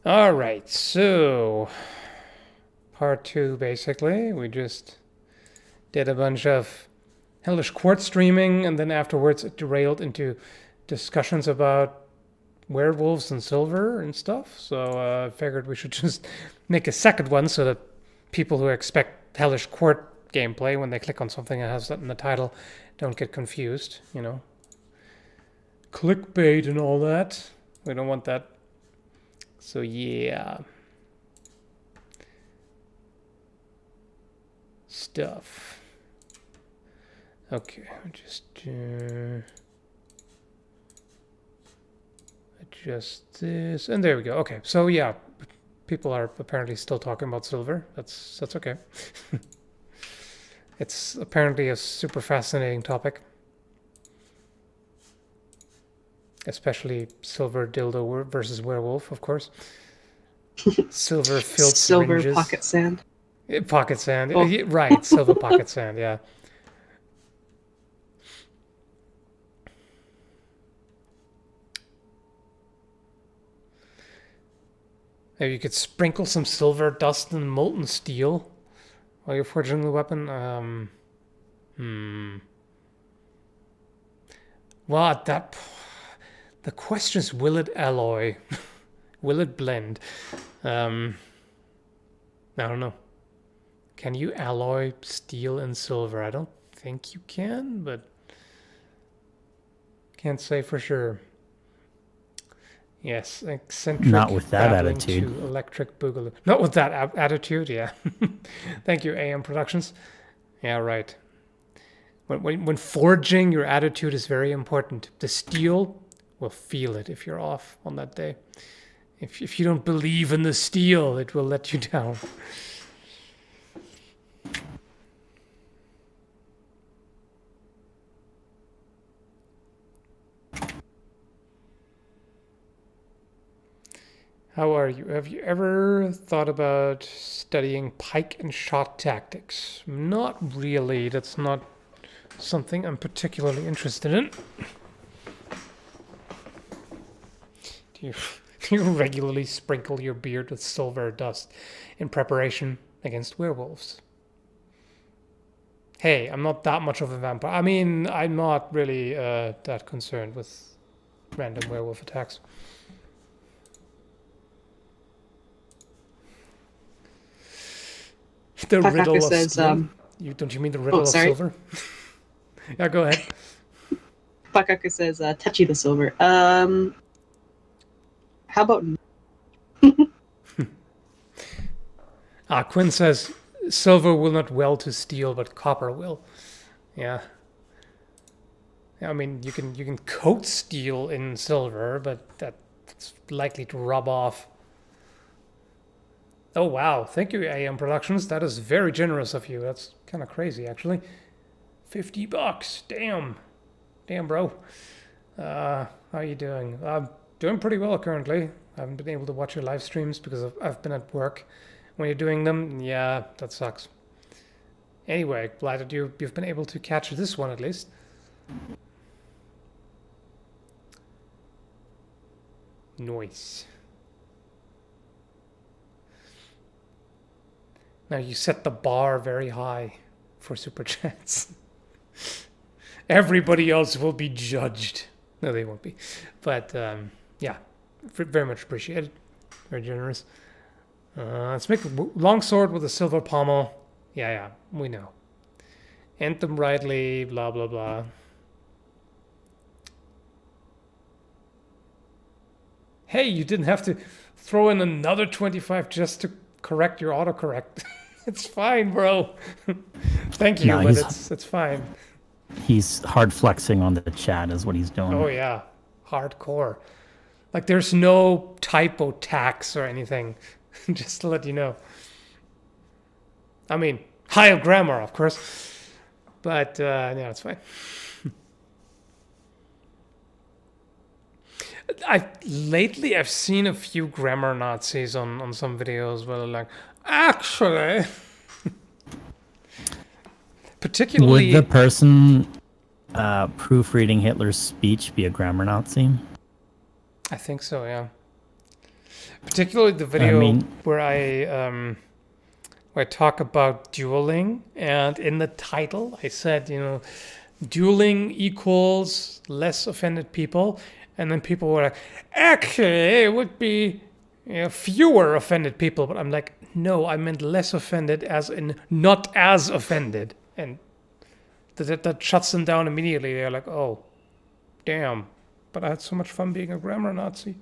All right, so part two, basically. We just did a bunch of Hellish Quartz streaming, and then afterwards it derailed into discussions about werewolves and silver and stuff. So I figured we should just make a second one so that people who expect Hellish Quartz gameplay when they click on something that has that in the title don't get confused, you know. Clickbait and all that. We don't want that. So yeah. Stuff. Okay, just adjust this, and there we go. Okay, so yeah, people are apparently still talking about silver. That's okay. It's apparently a super fascinating topic, especially silver dildo versus werewolf, of course. Silver filled Silver syringes. pocket sand. Pocket sand. Oh. Right, silver pocket sand, yeah. Maybe you could sprinkle some silver dust and molten steel while you're forging the weapon. Well, the question is, will it alloy? Will it blend? I don't know. Can you alloy steel and silver? I don't think you can, but can't say for sure. Yes, eccentric. Not with that babbling attitude. To electric boogaloo. Not with that attitude, yeah. Thank you, AM Productions. Yeah, right. When forging, your attitude is very important. The steel will feel it if you're off on that day. If you don't believe in the steel, it will let you down. How are you? Have you ever thought about studying pike and shot tactics? Not really. That's not something I'm particularly interested in. Do you regularly sprinkle your beard with silver dust in preparation against werewolves? Hey, I'm not that much of a vampire. I mean, I'm not really that concerned with random werewolf attacks. The Pakaka riddle of says, steel? Don't you mean the riddle of sorry. silver? Yeah, go ahead. Pakaka says, touchy the silver. How about Quinn says silver will not weld to steel, but copper will. Yeah. I mean, you can coat steel in silver, but that's likely to rub off. Oh wow! Thank you, AM Productions. That is very generous of you. That's kind of crazy, actually. $50. Damn, bro. How are you doing? I'm doing pretty well currently. I haven't been able to watch your live streams because I've been at work. When you're doing them, yeah, that sucks. Anyway, glad that you've been able to catch this one at least. Nice. Now you set the bar very high for super chats. Everybody else will be judged. No, they won't be. But yeah, very much appreciated. Very generous. Let's make a longsword with a silver pommel. Yeah, we know. End them rightly, blah, blah, blah. Hey, you didn't have to throw in another 25 just to correct your autocorrect. It's fine, bro. Thank you, No, but it's fine. He's hard flexing on the chat is what he's doing. Oh yeah, hardcore. Like there's no typo tax or anything. Just to let you know. I mean, higher grammar, of course, but yeah, it's fine. I've seen a few grammar Nazis on some videos where they're like, actually, particularly. Would the person proofreading Hitler's speech be a grammar Nazi? I think so, yeah. Particularly the video mean- where I talk about dueling, and in the title I said, dueling equals less offended people, and then people were like, actually, it would be fewer offended people. But I'm like, no, I meant less offended, as in not as offended, and that shuts them down immediately. They're like, oh, damn. But I had so much fun being a grammar Nazi.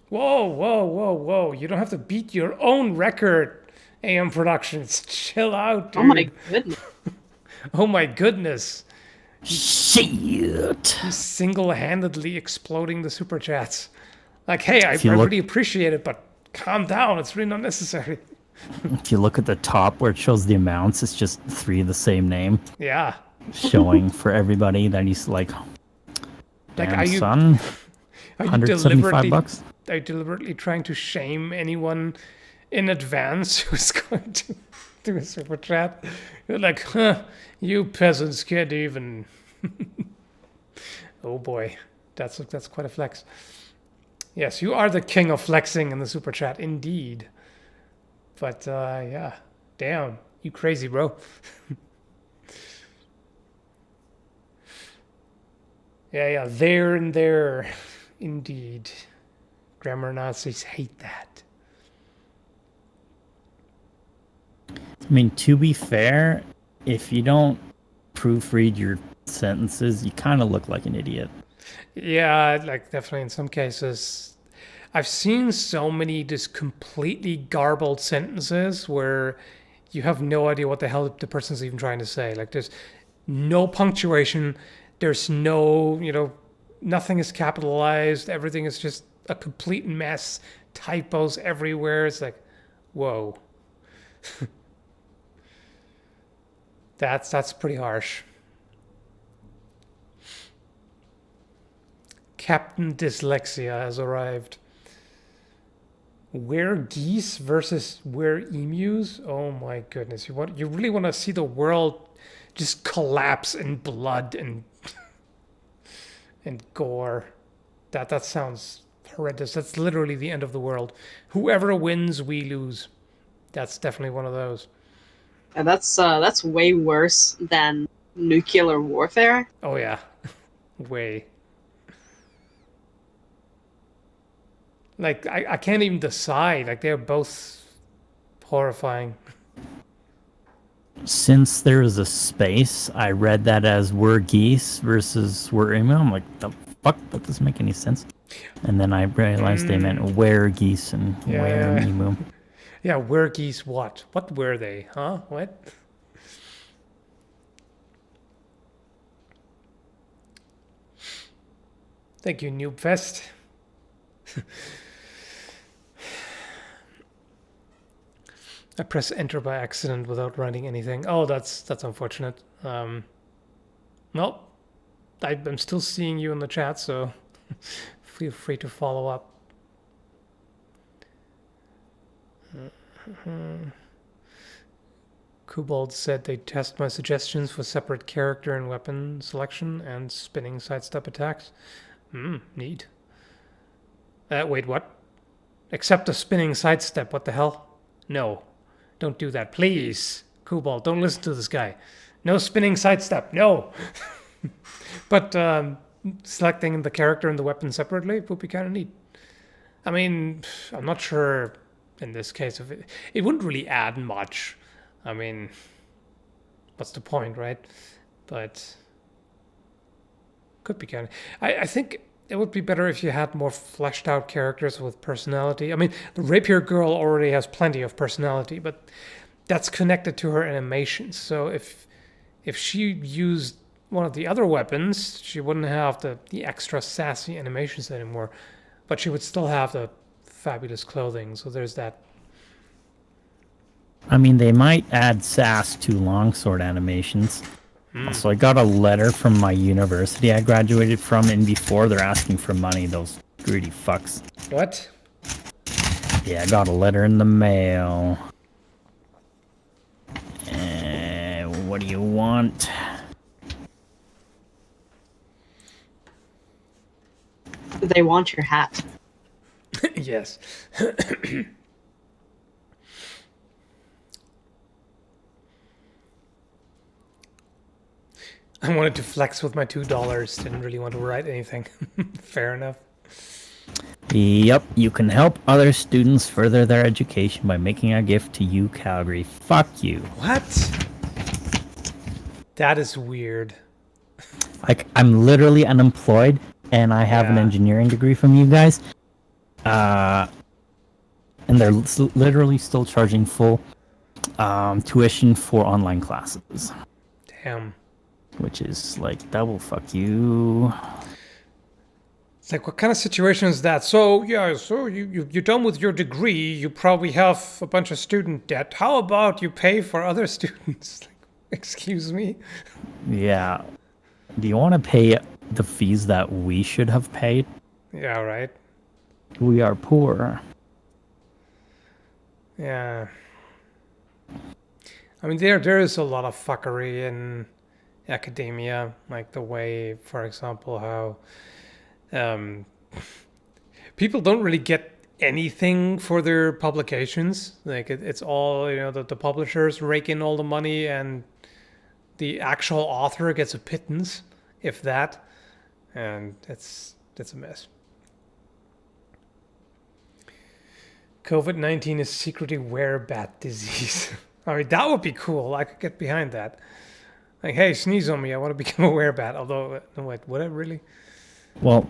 Whoa, whoa, whoa, whoa. You don't have to beat your own record, AM Productions. Chill out, dude. Oh my goodness. Oh my goodness. Shit. He's single-handedly exploding the super chats. Like, hey, I If you look- really appreciate it, but calm down. It's really not necessary. If you look at the top where it shows the amounts, it's just 3 of the same name Yeah. showing for everybody that he's like, Like, damn, are you son, are you 175 bucks. Are you deliberately trying to shame anyone in advance who's going to do a super chat? You're like, huh, you peasants can't even. Oh boy, that's quite a flex. Yes, you are the king of flexing in the super chat, indeed. But yeah, damn, you crazy, bro. Yeah, there and there, indeed. Grammar Nazis hate that. I mean, to be fair, if you don't proofread your sentences, you kind of look like an idiot. Yeah, like definitely in some cases. I've seen so many just completely garbled sentences where you have no idea what the hell the person's even trying to say. Like there's no punctuation, there's no, nothing is capitalized, everything is just a complete mess, typos everywhere. It's like, whoa. That's pretty harsh. Captain Dyslexia has arrived. Were geese versus were emus? Oh my goodness. You really want to see the world just collapse in blood and and gore. That sounds horrendous. That's literally the end of the world. Whoever wins, we lose. That's definitely one of those. And that's way worse than nuclear warfare. Oh yeah. Way. Like I can't even decide. Like they're both horrifying. Since there is a space, I read that as were geese versus were emu. I'm like, the fuck? That doesn't make any sense. And then I realized they meant were geese and Yeah, were yeah. emu. Yeah, were geese what? What were they? Huh? What? Thank you, Noobfest. I press enter by accident without writing anything. Oh, that's unfortunate. Well, I'm still seeing you in the chat, so feel free to follow up. Kobold said they test my suggestions for separate character and weapon selection and spinning sidestep attacks. Neat. Wait, what? Except a spinning sidestep, what the hell? No. Don't do that, please. Kobold, don't listen to this guy. No spinning sidestep, no! But selecting the character and the weapon separately would be kind of neat. I mean, I'm not sure in this case if it wouldn't really add much. I mean, what's the point, right? But could be kind of. I think it would be better if you had more fleshed out characters with personality. I mean, the Rapier Girl already has plenty of personality, but that's connected to her animations. So if she used one of the other weapons, she wouldn't have the extra sassy animations anymore, but she would still have the fabulous clothing. So there's that. I mean, they might add sass to longsword animations. So I got a letter from my university I graduated from, and before they're asking for money, those greedy fucks. What? Yeah, I got a letter in the mail. What do you want? They want your hat. Yes. I wanted to flex with my $2. Didn't really want to write anything. Fair enough. Yep, you can help other students further their education by making a gift to you, Calgary. Fuck you. What? That is weird. Like, I'm literally unemployed, and I have an Yeah. engineering degree from you guys. And they're literally still charging full tuition for online classes, Damn. which is like double fuck you. It's like, what kind of situation is that? So, yeah, so you're done with your degree. You probably have a bunch of student debt. How about you pay for other students? Like, excuse me? Yeah. Do you want to pay the fees that we should have paid? Yeah, right. We are poor. Yeah. I mean, there is a lot of fuckery in academia, like the way, for example, how people don't really get anything for their publications. Like it's all, you know, the publishers rake in all the money and the actual author gets a pittance, if that. And it's a mess. COVID-19 is secretly werebat disease. I mean, that would be cool. I could get behind that. Like, hey, sneeze on me. I want to become a werebat. Although, no, wait, would I really? Well,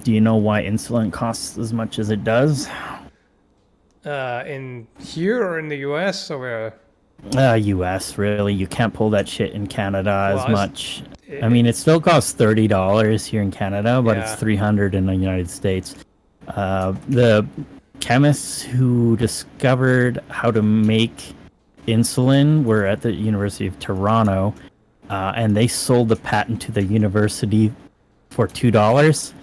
do you know why insulin costs as much as it does? In here or in the US or US, really. You can't pull that shit in Canada Well, as much. I mean, it still costs $30 here in Canada, but Yeah. it's $300 in the United States. The chemists who discovered how to make insulin were at the University of Toronto, and they sold the patent to the university for $2.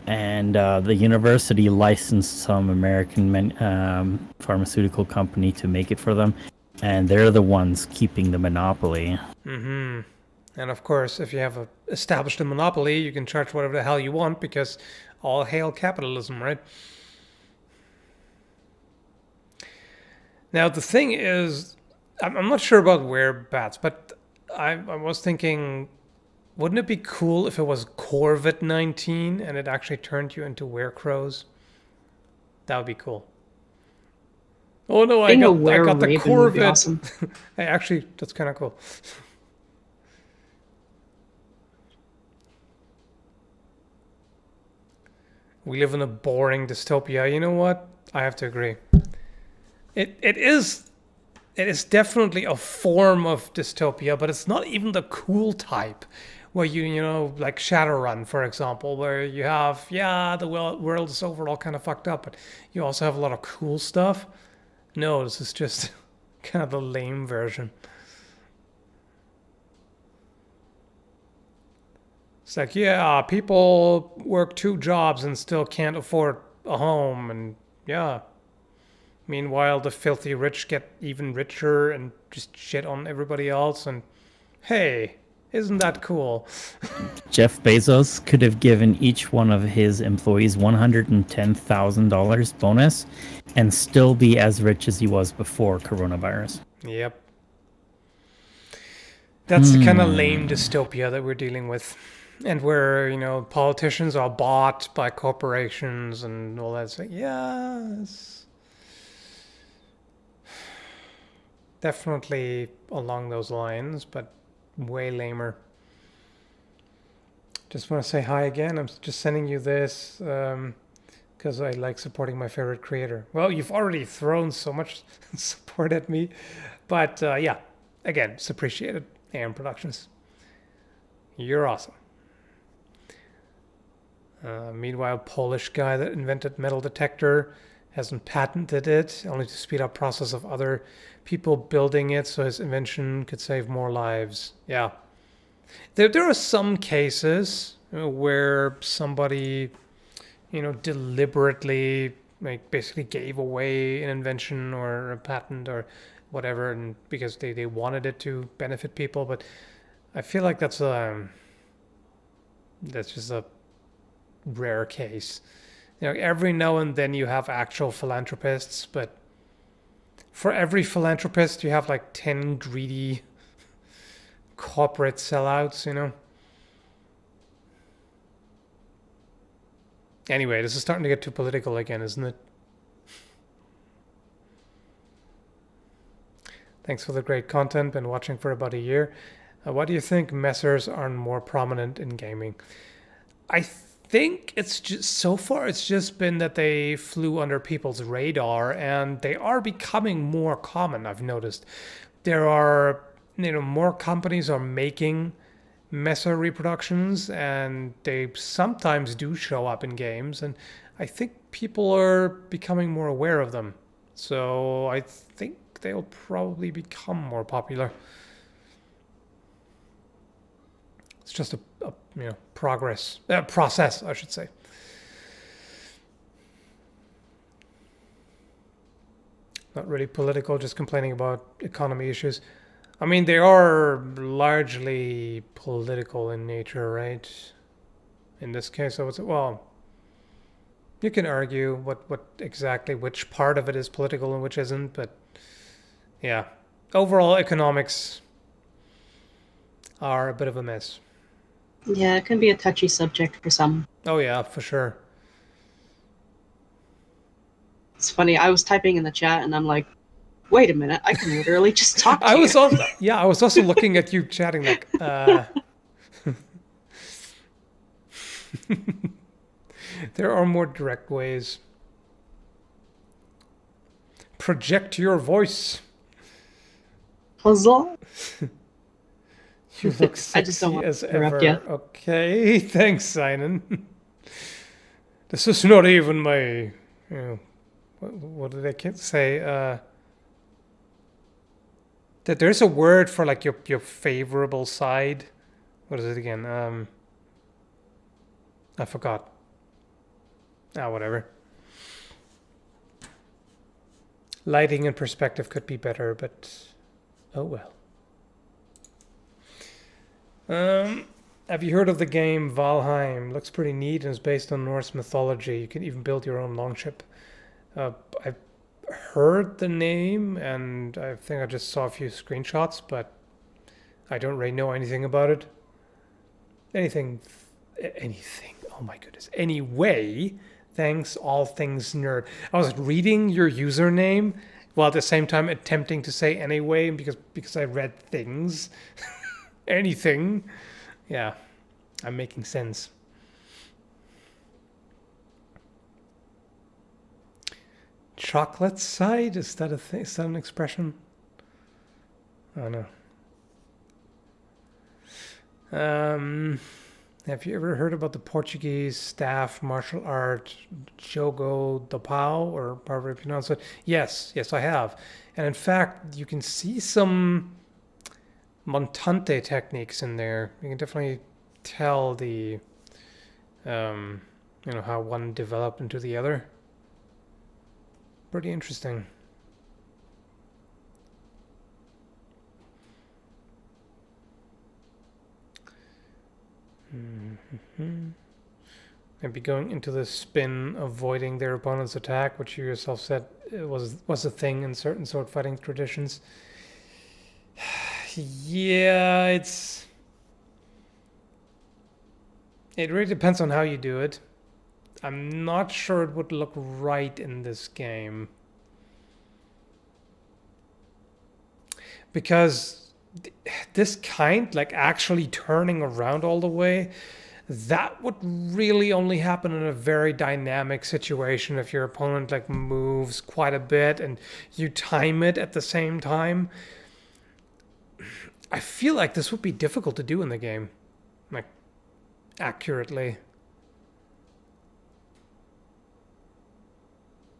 And the university licensed some American pharmaceutical company to make it for them, and they're the ones keeping the monopoly. And of course, if you have established a monopoly, you can charge whatever the hell you want because all hail capitalism, right? Now, the thing is, I'm not sure about werebats, but I was thinking, wouldn't it be cool if it was Corvid-19 and it actually turned you into werecrows? That would be cool. Oh no, I Being a got the were-raven would be Corvid. awesome. Hey, actually, that's kind of cool. We live in a boring dystopia. You know what? I have to agree. It is definitely a form of dystopia, but it's not even the cool type where you know, like Shadowrun, for example, where you have, yeah, the world is overall kind of fucked up, but you also have a lot of cool stuff. No, this is just kind of the lame version. It's like, yeah, people work 2 jobs and still can't afford a home, and yeah. Meanwhile, the filthy rich get even richer and just shit on everybody else, and hey, isn't that cool? Jeff Bezos could have given each one of his employees $110,000 bonus and still be as rich as he was before coronavirus. Yep. That's the kind of lame dystopia that we're dealing with. And where, you know, politicians are bought by corporations and all that. So, yeah, it's definitely along those lines, but way lamer. Just want to say hi again. I'm just sending you this because I like supporting my favorite creator. Well, you've already thrown so much support at me, but yeah, again, it's appreciated. AM Productions, you're awesome. Meanwhile, Polish guy that invented metal detector hasn't patented it, only to speed up process of other people building it so his invention could save more lives. Yeah. There are some cases where somebody, you know, deliberately like basically gave away an invention or a patent or whatever, and because they wanted it to benefit people, but I feel like that's just a rare case. Every now and then you have actual philanthropists, but for every philanthropist you have like 10 greedy corporate sellouts. Anyway, this is starting to get too political again, isn't it? Thanks for the great content. Been watching for about a year. Why do you think messers aren't more prominent in gaming? I think it's just so far it's just been that they flew under people's radar, and they are becoming more common. I've noticed there are more companies are making messer reproductions, and they sometimes do show up in games, and I think people are becoming more aware of them. So I think they'll probably become more popular. It's just a process, I should say. Not really political, just complaining about economy issues. I mean, they are largely political in nature, right? In this case, I would say, well, you can argue what exactly which part of it is political and which isn't, but yeah, overall economics are a bit of a mess. Yeah, it can be a touchy subject for some. Oh yeah, for sure. It's funny, I was typing in the chat and I'm like, wait a minute, I can literally just talk to you. I was also looking at you chatting like, there are more direct ways. Project your voice. Puzzle? You look I just don't sexy want as to interrupt ever. you. Okay, thanks, Simon. This is not even my, what did I say? That there's a word for like your favorable side. What is it again? I forgot. Whatever. Lighting and perspective could be better, but oh well. Have you heard of the game Valheim? Looks pretty neat and is based on Norse mythology. You can even build your own longship. I've heard the name, and I think I just saw a few screenshots, but I don't really know anything about it. Anything. Oh my goodness. Anyway, thanks, all things nerd. I was reading your username while at the same time attempting to say anyway because I read things. Anything. Yeah, I'm making sense. Chocolate side? Is that a thing? Is that an expression? I don't know. Have you ever heard about the Portuguese staff martial art Jogo do Pau, or however you pronounce it? Yes, I have. And in fact, you can see some montante techniques in there. You can definitely tell the, how one developed into the other. Pretty interesting. Maybe going into the spin, avoiding their opponent's attack, which you yourself said was a thing in certain sword fighting traditions. Yeah, it really depends on how you do it. I'm not sure it would look right in this game. Because this kind, like actually turning around all the way, that would really only happen in a very dynamic situation if your opponent like moves quite a bit and you time it at the same time. I feel like this would be difficult to do in the game, like accurately.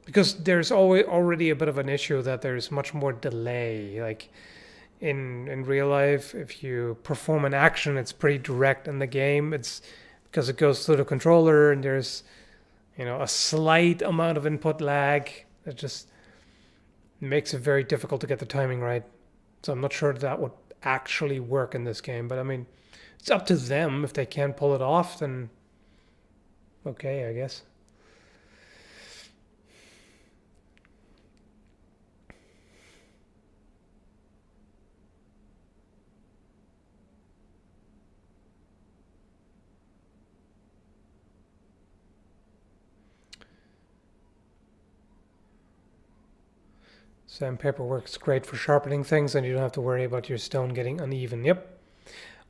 Because there's already a bit of an issue that there's much more delay. Like in real life, if you perform an action, it's pretty direct. In the game, it's because it goes through the controller and there's, a slight amount of input lag that just makes it very difficult to get the timing right. So I'm not sure that would actually work in this game, but I mean, it's up to them. If they can't pull it off, then okay, I guess. Sandpaper works great for sharpening things, and you don't have to worry about your stone getting uneven. Yep.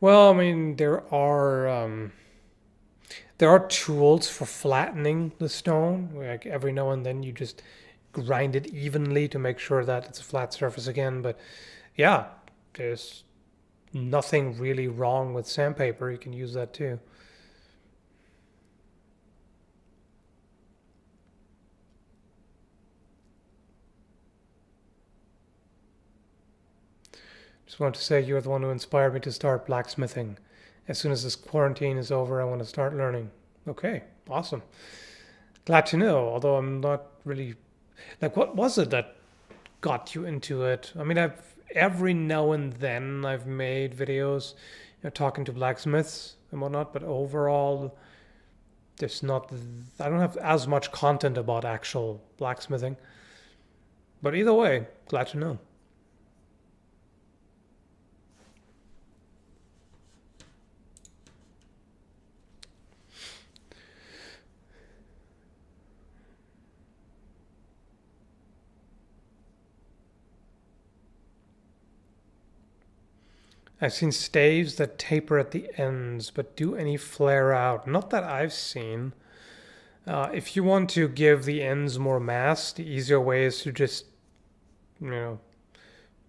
Well, I mean, there are tools for flattening the stone. Like every now and then, you just grind it evenly to make sure that it's a flat surface again. But yeah, there's nothing really wrong with sandpaper. You can use that too. Just want to say you're the one who inspired me to start blacksmithing. As soon as this quarantine is over, I want to start learning. Okay, awesome. Glad to know, although I'm not really. Like, what was it that got you into it? I mean, every now and then I've made videos, talking to blacksmiths and whatnot, but overall, there's not. I don't have as much content about actual blacksmithing. But either way, glad to know. I've seen staves that taper at the ends, but do any flare out? Not that I've seen. If you want to give the ends more mass, the easier way is to just, you know,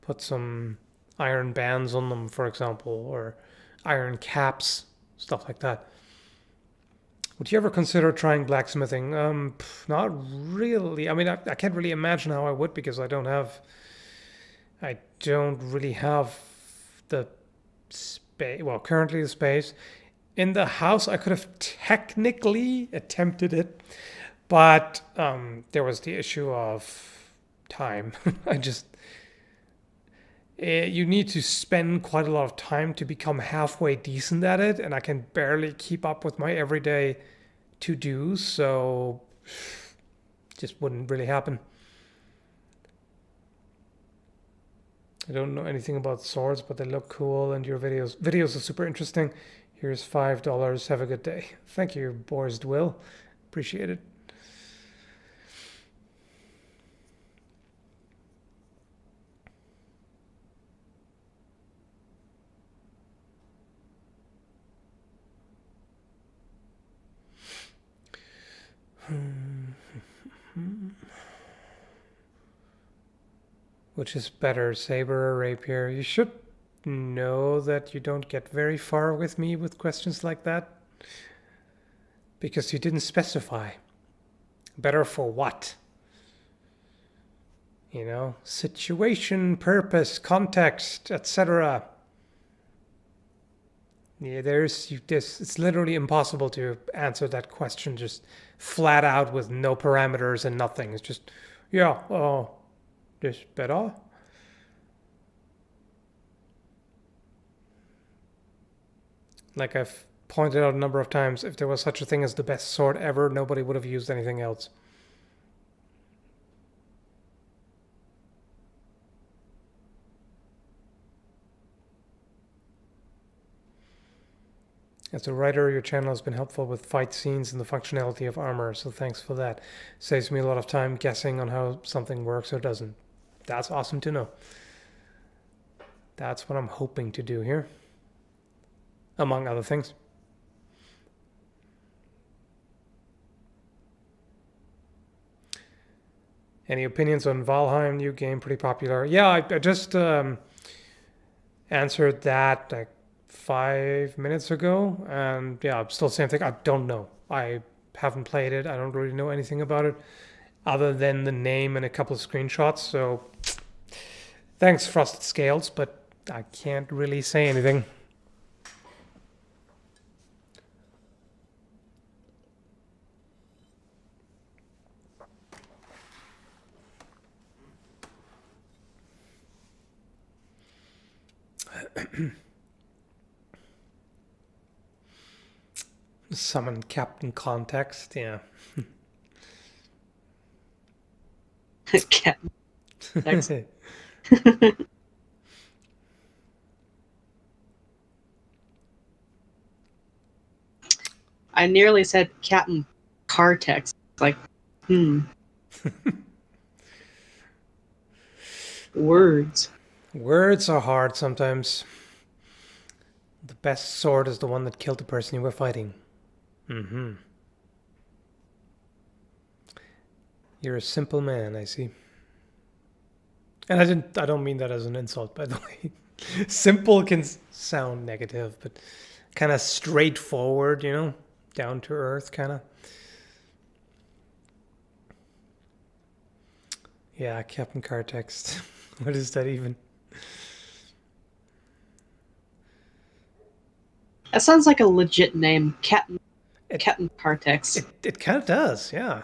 put some iron bands on them, for example, or iron caps, stuff like that. Would you ever consider trying blacksmithing? Not really. I mean, I can't really imagine how I would because I don't really have the space. Well, currently the space. In the house, I could have technically attempted it, but there was the issue of time. You need to spend quite a lot of time to become halfway decent at it, and I can barely keep up with my everyday to-dos, so just wouldn't really happen. I don't know anything about swords, but they look cool, and your videos are super interesting. Here's $5. Have a good day. Thank you, Boris Dwill. Appreciate it. Which is better, saber or rapier? You should know that you don't get very far with me with questions like that. Because you didn't specify. Better for what? Situation, purpose, context, etc. Yeah, it's literally impossible to answer that question just flat out with no parameters and nothing. It's just, yeah, oh, this better. Like I've pointed out a number of times, if there was such a thing as the best sword ever, nobody would have used anything else. As a writer, your channel has been helpful with fight scenes and the functionality of armor, so thanks for that. Saves me a lot of time guessing on how something works or doesn't. That's awesome to know. That's what I'm hoping to do here, among other things. Any opinions on Valheim? New game, pretty popular. Yeah, I just answered that like 5 minutes ago, and yeah, I'm still same thing. I don't know. I haven't played it. I don't really know anything about it other than the name and a couple of screenshots. So thanks, Frosted Scales, but I can't really say anything. Summon Captain Context, yeah. Cat. Text. I nearly said Captain Cartex. Like, words. Words are hard sometimes. The best sword is the one that killed the person you were fighting. Mm-hmm. You're a simple man, I see. And I don't mean that as an insult, by the way. Simple can sound negative, but kind of straightforward, down to earth, kind of. Yeah, Captain Cartext. What is that even? That sounds like a legit name, Captain Cartex. It kind of does, yeah.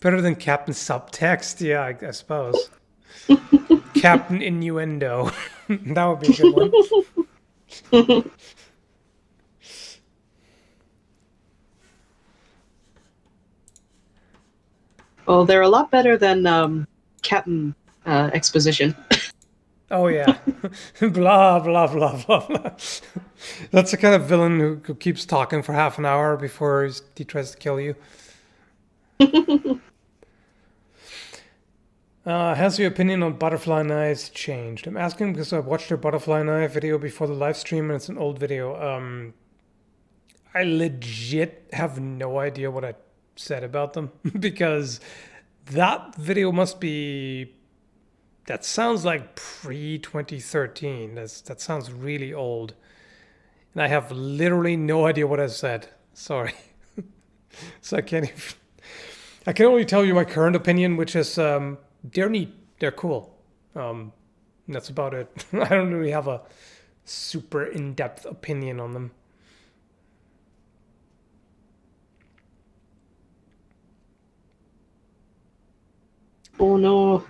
Better than Captain Subtext, yeah, I suppose. Captain Innuendo. That would be a good one. Well, they're a lot better than Captain Exposition. Oh, yeah. Blah, blah, blah, blah, blah. That's the kind of villain who keeps talking for half an hour before he tries to kill you. Has your opinion on butterfly knives changed? I'm asking because I watched your butterfly knife video before the live stream and it's an old video. I legit have no idea what I said about them because that video must be... That sounds like pre-2013. That sounds really old. And I have literally no idea what I said. Sorry. So I can't even... I can only tell you my current opinion, which is they're neat. They're cool. That's about it. I don't really have a super in-depth opinion on them. Oh no.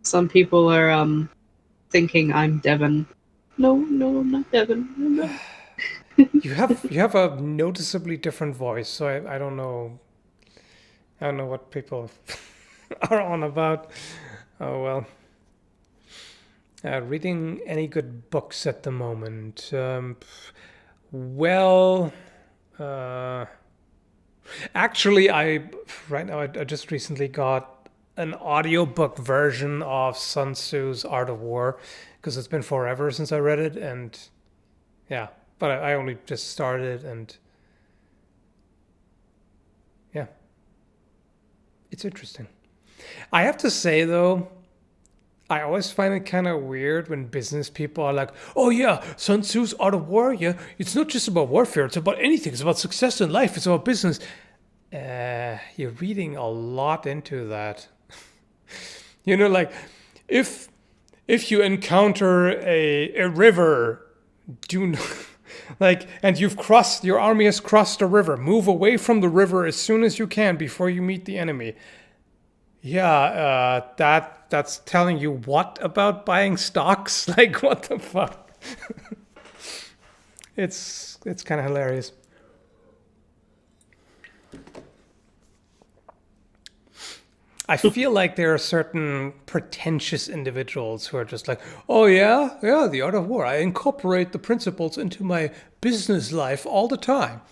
Some people are thinking I'm Devin. No, I'm not Devin. I'm not. You have a noticeably different voice, so I don't know. I don't know what people are on about. Oh well. Reading any good books at the moment? Actually, right now I just recently got an audiobook version of Sun Tzu's Art of War because it's been forever since I read it, and yeah, but I only just started, and yeah, it's interesting. I have to say though, I always find it kind of weird when business people are like, oh yeah, Sun Tzu's Art of War, yeah, it's not just about warfare, it's about anything, it's about success in life, it's about business. You're reading a lot into that. Like if you encounter a river, and your army has crossed a river, move away from the river as soon as you can before you meet the enemy. Yeah, that's telling you what about buying stocks? Like, what the fuck? It's kind of hilarious. I feel like there are certain pretentious individuals who are just like, oh yeah, the art of war. I incorporate the principles into my business life all the time.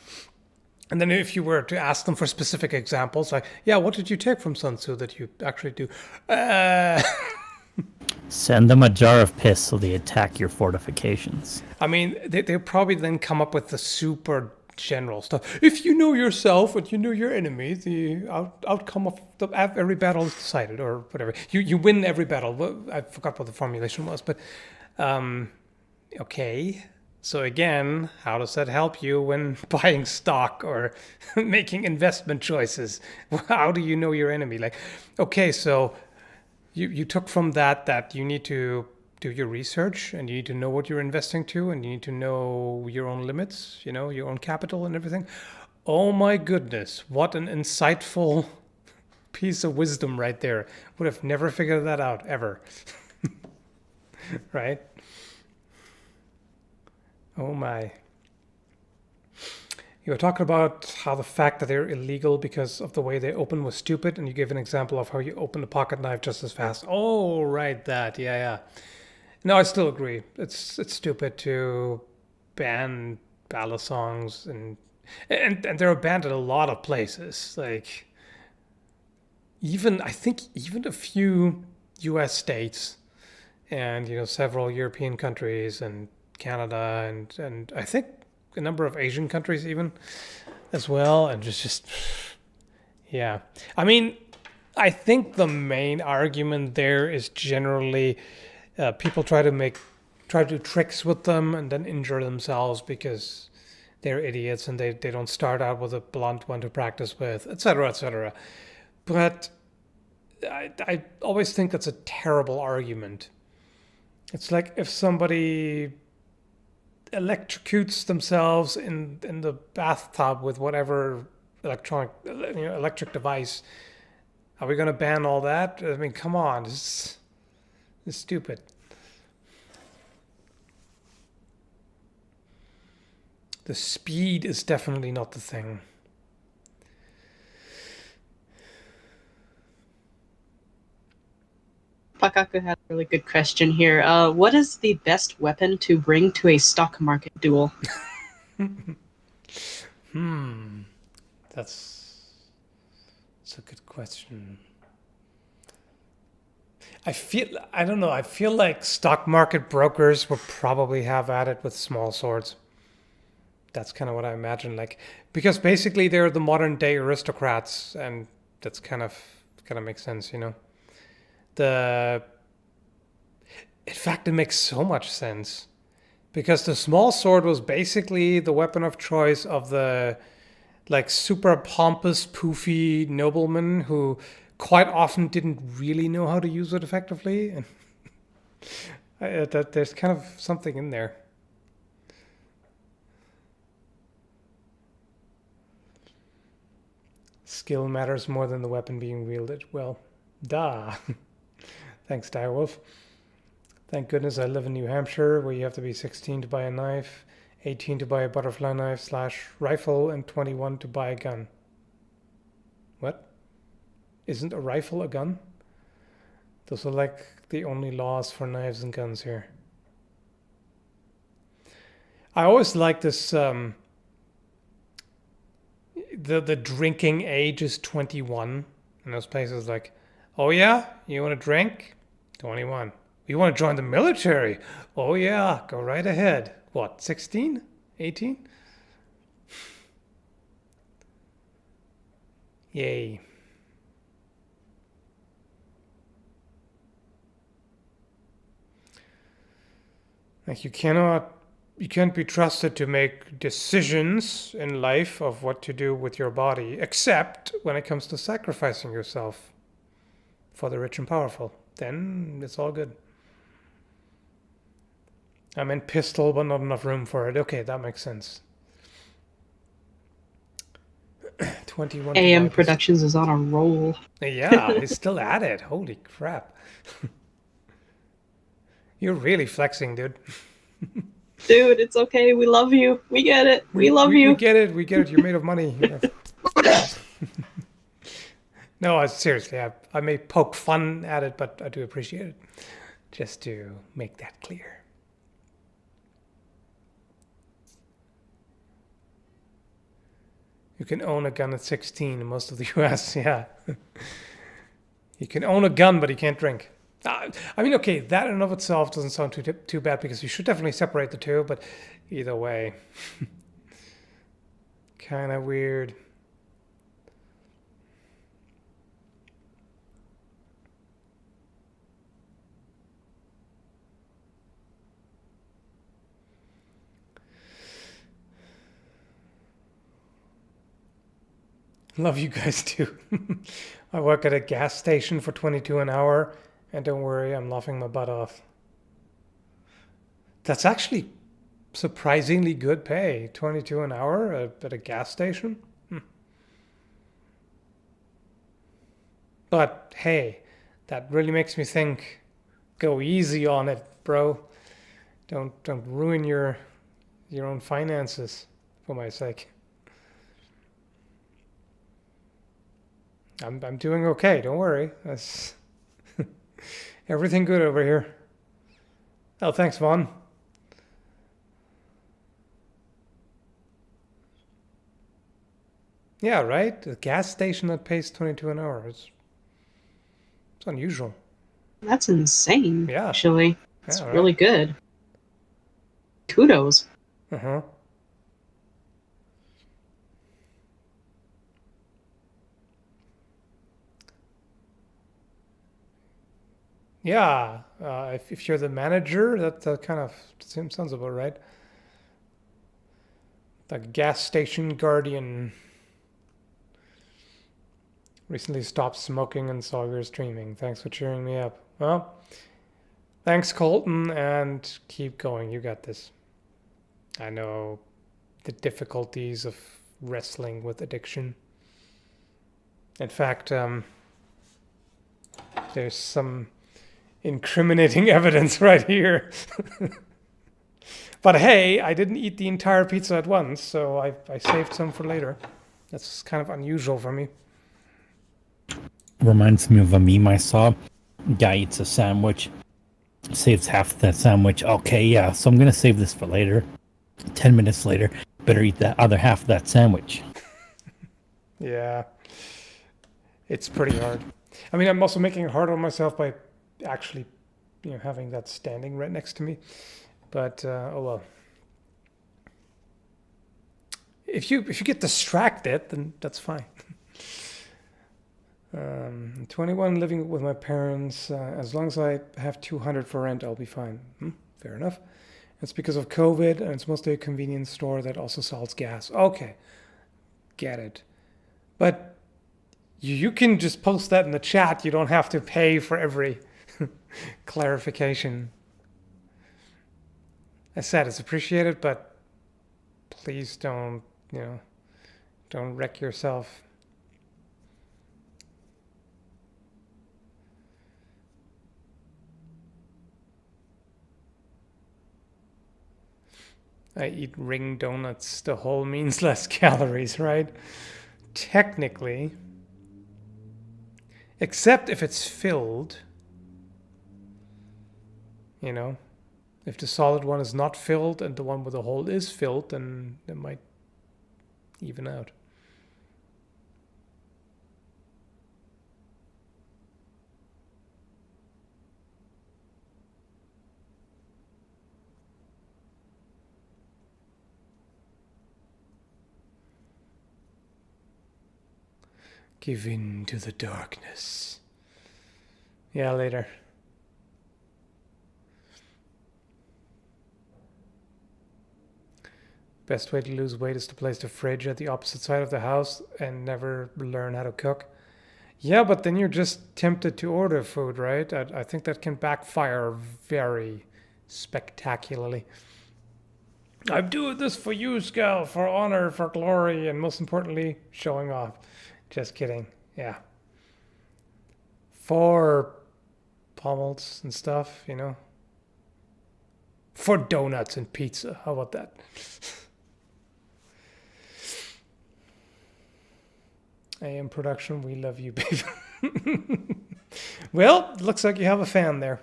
And then if you were to ask them for specific examples, like, yeah, what did you take from Sun Tzu that you actually do? Send them a jar of piss so they attack your fortifications. I mean, they'll probably then come up with the super general stuff. If you know yourself and you know your enemy, the outcome of every battle is decided, or whatever. You win every battle. I forgot what the formulation was, but okay. So again, how does that help you when buying stock or making investment choices? How do you know your enemy? Like, okay, so you took from that you need to do your research and you need to know what you're investing to and you need to know your own limits, your own capital and everything. Oh my goodness, what an insightful piece of wisdom right there. Would have never figured that out ever. Right? Oh my. You were talking about how the fact that they're illegal because of the way they open was stupid, and you gave an example of how you open a pocket knife just as fast. Oh, right, that. Yeah, yeah. No, I still agree. It's stupid to ban ballad songs and they're banned in a lot of places. Like I think even a few U.S. states and several European countries and Canada and I think a number of Asian countries even as well. And just yeah. I mean, I think the main argument there is generally people try to do tricks with them and then injure themselves because they're idiots and they don't start out with a blunt one to practice with, etc., etc. But I always think that's a terrible argument. It's like if somebody electrocutes themselves in the bathtub with whatever electric device. Are we going to ban all that? I mean, come on, it's stupid. The speed is definitely not the thing. Pakaku had a really good question here. What is the best weapon to bring to a stock market duel? That's a good question. I don't know. I feel like stock market brokers would probably have at it with small swords. That's kind of what I imagine. Like, because basically they're the modern day aristocrats, and that's kind of makes sense, In fact, it makes so much sense because the small sword was basically the weapon of choice of the like super pompous, poofy nobleman who quite often didn't really know how to use it effectively. And that there's kind of something in there. Skill matters more than the weapon being wielded. Well, duh. Thanks, Direwolf. Thank goodness I live in New Hampshire, where you have to be 16 to buy a knife, 18 to buy a butterfly knife / rifle, and 21 to buy a gun. What? Isn't a rifle a gun? Those are like the only laws for knives and guns here. I always like this, the drinking age is 21 in those places. Like, oh yeah, you want to drink? 21. You want to join the military? Oh yeah, go right ahead. What, 16? 18? Yay. Like you can't be trusted to make decisions in life of what to do with your body, except when it comes to sacrificing yourself for the rich and powerful. Then it's all good. I meant pistol, but not enough room for it. Okay, that makes sense. 21. AM Productions is on a roll. Yeah, he's still at it. Holy crap. You're really flexing, dude. Dude, it's okay. We love you. We get it. We love you. We get it. We get it. You're made of money. No, seriously, I may poke fun at it, but I do appreciate it. Just to make that clear. You can own a gun at 16 in most of the US, yeah. You can own a gun, but you can't drink. I mean, okay, that in and of itself doesn't sound too bad because you should definitely separate the two, but either way. Kind of weird. Love you guys too. I work at a gas station for 22 an hour, and don't worry, I'm laughing my butt off. That's actually surprisingly good pay. 22 an hour at a gas station. But hey, that really makes me think. Go easy on it, bro. Don't ruin your own finances for my sake. I'm doing okay. Don't worry. That's everything good over here. Oh, thanks, Vaughn. Yeah, right. A gas station that pays 22 an hour. It's unusual. That's insane. Yeah. Actually, it's Yeah, really right. good. Kudos. Uh huh. Yeah. If you're the manager, that kind of sounds about right. The gas station guardian recently stopped smoking and saw your streaming. Thanks for cheering me up. Well, thanks, Colton, and keep going. You got this. I know the difficulties of wrestling with addiction. In fact, there's some incriminating evidence right here. But hey, I didn't eat the entire pizza at once, so I saved some for later. That's kind of unusual for me. Reminds me of a meme I saw. Guy eats a sandwich, saves half that sandwich. Okay, yeah, so I'm gonna save this for later. 10 minutes later, better eat that other half of that sandwich. Yeah, it's pretty hard. I mean, I'm also making it hard on myself by actually, having that standing right next to me. But oh well. If you get distracted, then that's fine. 21, living with my parents. As long as I have 200 for rent, I'll be fine. Fair enough. It's because of COVID, and it's mostly a convenience store that also sells gas. Okay, get it. But you can just post that in the chat. You don't have to pay for every clarification. I said it's appreciated, but please don't wreck yourself. I eat ring donuts. The whole means less calories, right? Technically. Except if it's filled. If the solid one is not filled and the one with the hole is filled, then it might even out. Give in to the darkness. Yeah, later. Best way to lose weight is to place the fridge at the opposite side of the house and never learn how to cook. Yeah, but then you're just tempted to order food, right? I think that can backfire very spectacularly. I'm doing this for you, Skall, for honor, for glory, and most importantly, showing off. Just kidding. Yeah. For pommels and stuff, For donuts and pizza. How about that? AM production, we love you, babe. Well, looks like you have a fan there.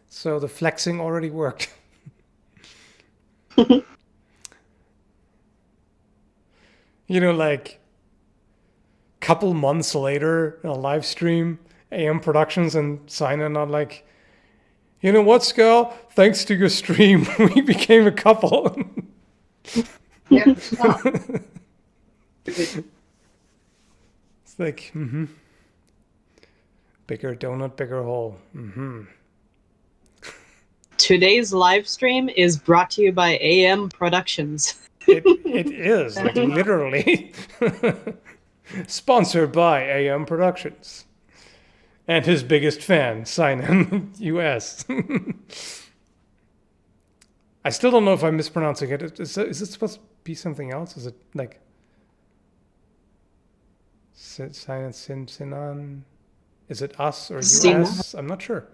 So the flexing already worked. Like couple months later in a live stream, AM Productions and Sign-In on like, you know what, Skall? Thanks to your stream, we became a couple. Yeah, stop. It's like, bigger donut, bigger hole. Today's live stream is brought to you by AM Productions. It is, like literally. Sponsored by AM Productions. And his biggest fan, Sign-In US. I still don't know if I'm mispronouncing it. Is it supposed to be something else? Is it like Sign-In Sinan? Is it us or US? I'm not sure.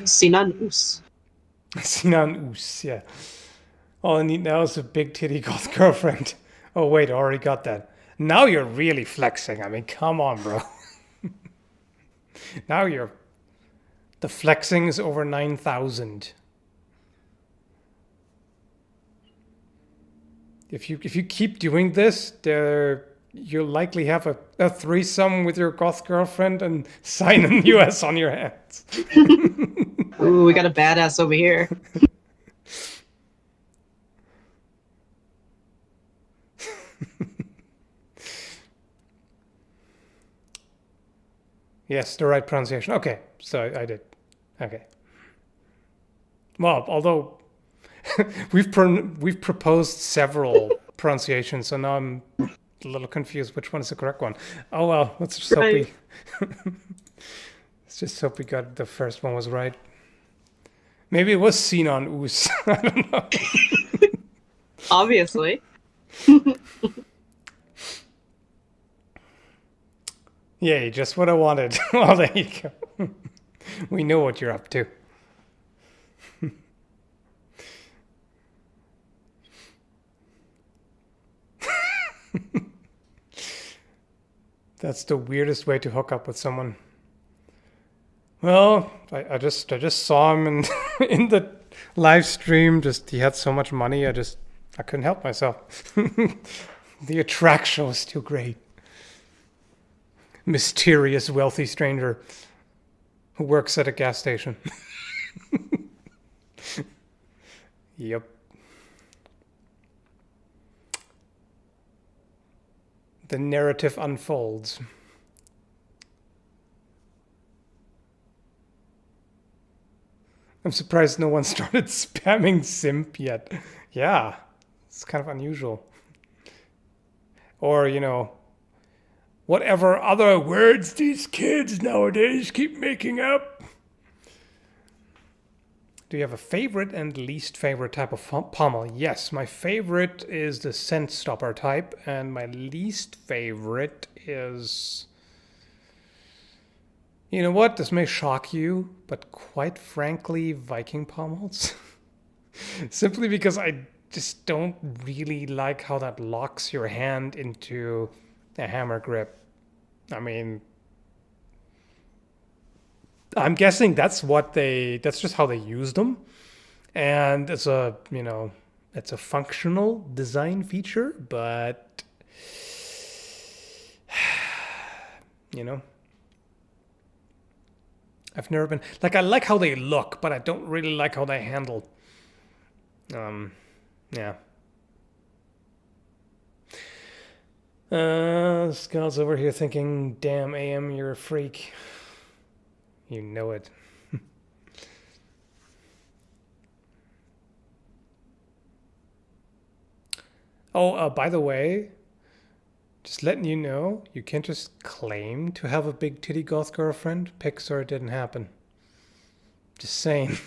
Sinan Us. Sinan Us, yeah. All I need now is a big titty goth girlfriend. Oh wait, I already got that. Now you're really flexing. I mean, come on, bro. Now the flexing is over 9,000. If you keep doing this, you'll likely have a threesome with your goth girlfriend and sign in US on your hands. Ooh, we got a badass over here. Yes, the right pronunciation. Okay, so I did. Okay. Well, although we've proposed several pronunciations, so now I'm a little confused which one is the correct one. Oh well, let's just hope let's just hope we got the first one was right. Maybe it was seen on Oos. I don't know. Obviously. Yay, just what I wanted. Well, there you go. We know what you're up to. That's the weirdest way to hook up with someone. Well, I just saw him in the live stream. Just he had so much money. I couldn't help myself. The attraction was too great. Mysterious wealthy stranger who works at a gas station. Yep. The narrative unfolds. I'm surprised no one started spamming simp yet. Yeah, it's kind of unusual. Or, whatever other words these kids nowadays keep making up. Do you have a favorite and least favorite type of pommel? Yes, my favorite is the scent stopper type, and my least favorite is... You know what? This may shock you, but quite frankly, Viking pommels. Simply because I just don't really like how that locks your hand into a hammer grip. I mean, I'm guessing that's just how they use them. And it's a functional design feature, but I've never been I like how they look, but I don't really like how they handle. Yeah. Scott's over here thinking, damn AM, you're a freak. You know it. Oh, by the way, just letting you know, you can't just claim to have a big titty goth girlfriend. Pixar didn't happen. Just saying.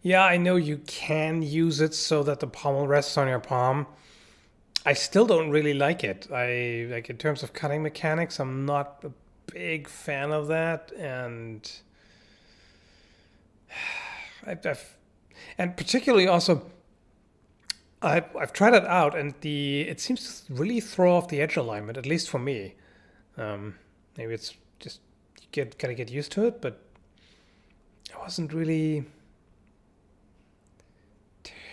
Yeah, I know you can use it so that the pommel rests on your palm. I still don't really like it. In terms of cutting mechanics, I'm not a big fan of that, and and particularly also, I've tried it out, and it seems to really throw off the edge alignment, at least for me. Maybe it's just gotta get used to it, but I wasn't really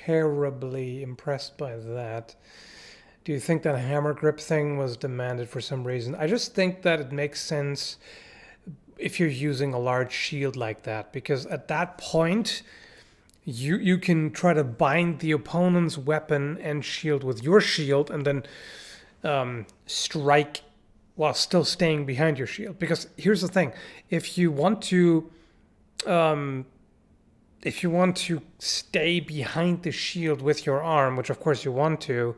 terribly impressed by that. Do you think that a hammer grip thing was demanded for some reason? I just think that it makes sense if you're using a large shield like that, because at that point you can try to bind the opponent's weapon and shield with your shield and then strike while still staying behind your shield. Because here's the thing, if you want to stay behind the shield with your arm, which of course you want to,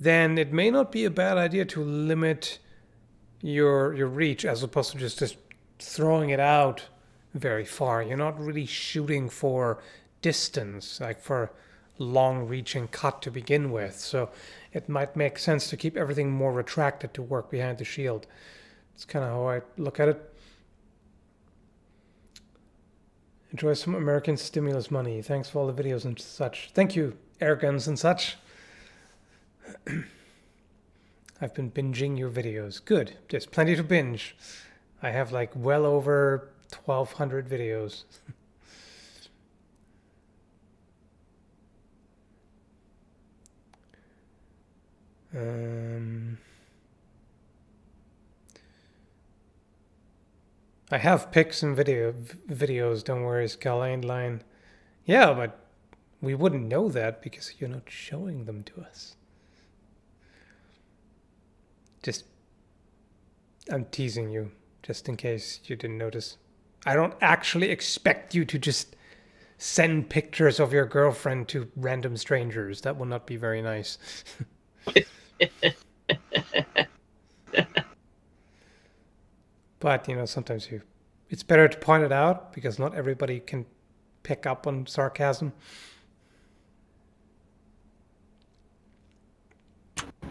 then it may not be a bad idea to limit your reach as opposed to just throwing it out very far. You're not really shooting for distance, like for long-reaching cut to begin with, so it might make sense to keep everything more retracted to work behind the shield. It's kind of how I look at it. Enjoy some American stimulus money. Thanks for all the videos and such. Thank you, airguns and such. I've been binging your videos. Good. There's plenty to binge. I have like well over 1,200 videos. I have pics and videos, don't worry, Skallagrim. Yeah, but we wouldn't know that because you're not showing them to us. I'm teasing you, just in case you didn't notice. I don't actually expect you to just send pictures of your girlfriend to random strangers. That will not be very nice. But, sometimes it's better to point it out because not everybody can pick up on sarcasm.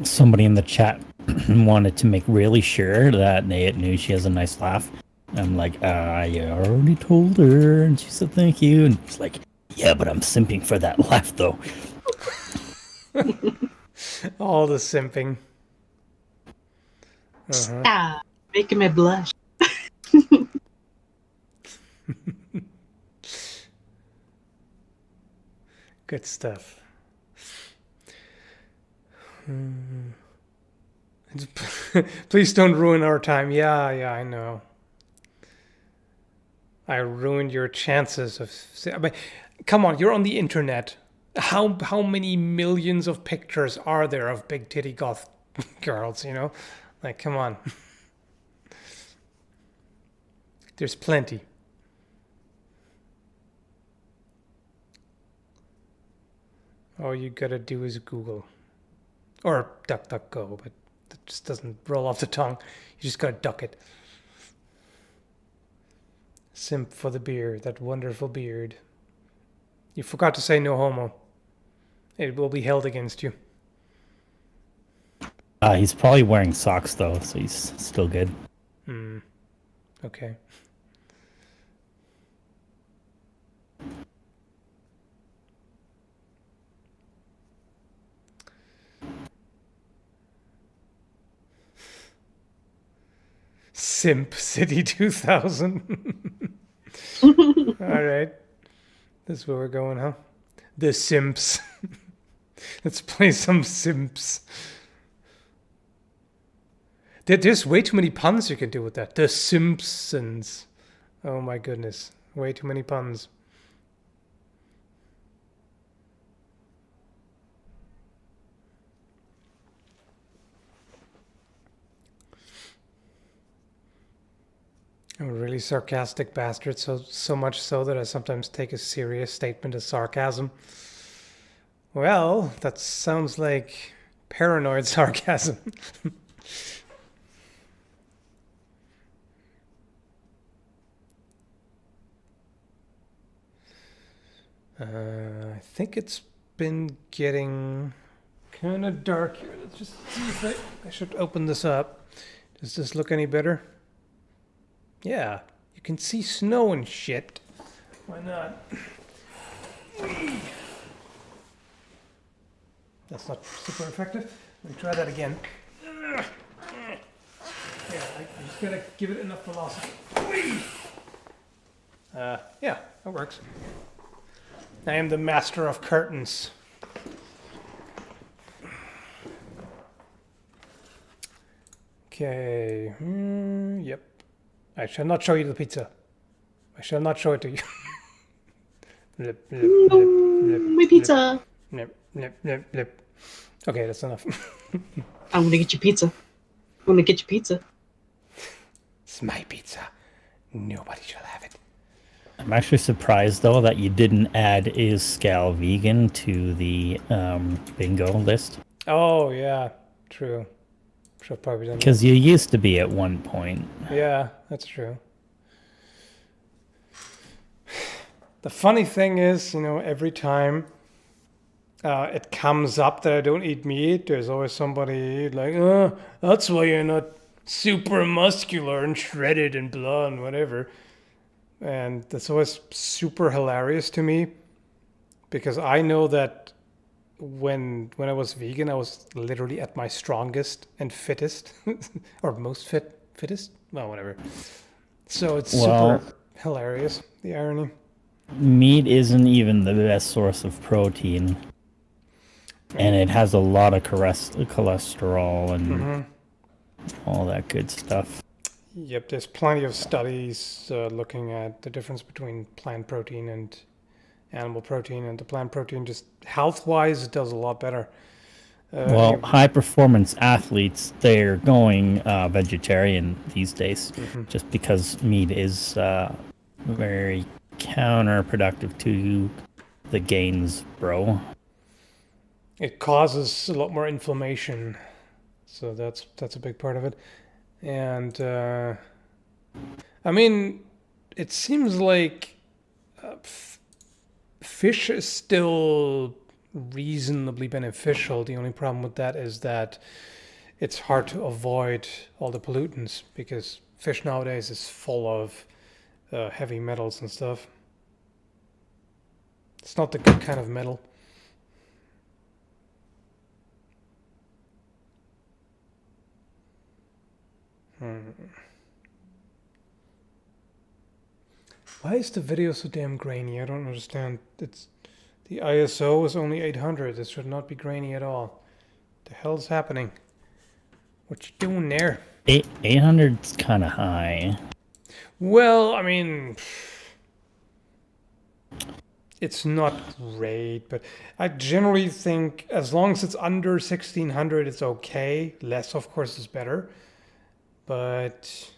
Somebody in the chat wanted to make really sure that Nate knew she has a nice laugh. I'm like, I already told her, and she said thank you. And she's like, yeah, but I'm simping for that laugh, though. All the simping. Ah, making me blush. Good stuff. Please don't ruin our time. Yeah, I know. I ruined your chances of... I mean, come on, you're on the internet. How many millions of pictures are there of big titty goth girls, Like, come on. There's plenty. All you gotta do is Google. Or DuckDuckGo, but that just doesn't roll off the tongue. You just gotta duck it. Simp for the beard, that wonderful beard. You forgot to say no homo. It will be held against you. He's probably wearing socks, though, so he's still good. Okay. Simp City 2000. All right. This is where we're going, huh? The Simps. Let's play some Simps. There's way too many puns you can do with that. The Simpsons. Oh my goodness. Way too many puns. I'm a really sarcastic bastard, so much so that I sometimes take a serious statement as sarcasm. Well, that sounds like paranoid sarcasm. I think it's been getting kind of dark here. Let's just see if I should open this up. Does this look any better? Yeah, you can see snow and shit. Why not? That's not super effective. Let me try that again. Yeah, I just gotta give it enough velocity. Yeah, that works. I am the master of curtains. Okay. Yep. I shall not show you the pizza. I shall not show it to you. Blip, blip, blip, blip, My pizza. blip, blip, blip, blip. Okay, that's enough. I'm gonna get you pizza. I'm gonna get you pizza. It's my pizza. Nobody shall have it. I'm actually surprised, though, that you didn't add Is Scal Vegan to the bingo list. Oh, yeah. True. Should have probably done that. Because you used to be at one point. Yeah, that's true. The funny thing is, every time it comes up that I don't eat meat, there's always somebody like, that's why you're not super muscular and shredded and blah and whatever. And that's always super hilarious to me because I know that when I was vegan, I was literally at my strongest and fittest, or most fittest. Well, whatever. So it's Well- super hilarious, the irony. Meat isn't even the best source of protein, and it has a lot of cholesterol and all that good stuff. Yep, there's plenty of studies looking at the difference between plant protein and animal protein, and the plant protein just health-wise does a lot better. Well, high performance athletes, they're going vegetarian these days just because meat is very counterproductive to the gains, bro. It causes a lot more inflammation, so that's a big part of it. And I mean, it seems like fish is still reasonably beneficial. The only problem with that is that it's hard to avoid all the pollutants because fish nowadays is full of heavy metals and stuff. It's not the good kind of metal. Why is the video so damn grainy? I don't understand. It's the ISO is only 800. This should not be grainy at all. The hell's happening? What you doing there? 800's kind of high. Well, I mean, it's not great, but I generally think as long as it's under 1600, it's okay. Less, of course, is better. But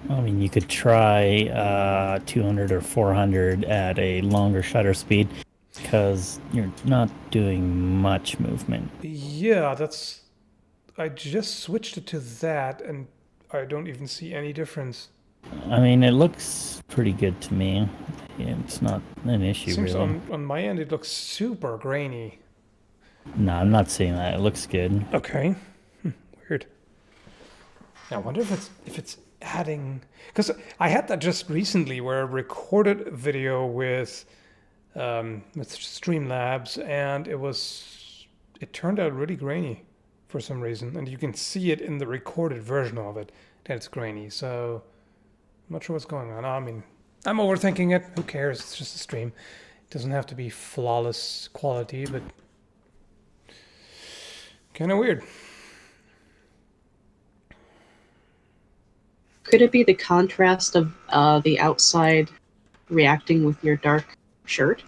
I mean, you could try 200 or 400 at a longer shutter speed because you're not doing much movement. yeah, I just switched it to that, and I don't even see any difference. I mean, it looks pretty good to me. Yeah, it's not an issue, Seems really. on my end it looks super grainy. No, I'm not saying that. It looks good. Okay, weird. I wonder if it's adding, because I had that just recently where I recorded a video with Streamlabs, and it turned out really grainy for some reason, and you can see it in the recorded version of it that it's grainy. So I'm not sure what's going on. I mean, I'm overthinking it. Who cares? It's just a stream. It doesn't have to be flawless quality, but kind of weird. Could it be the contrast of the outside reacting with your dark shirt?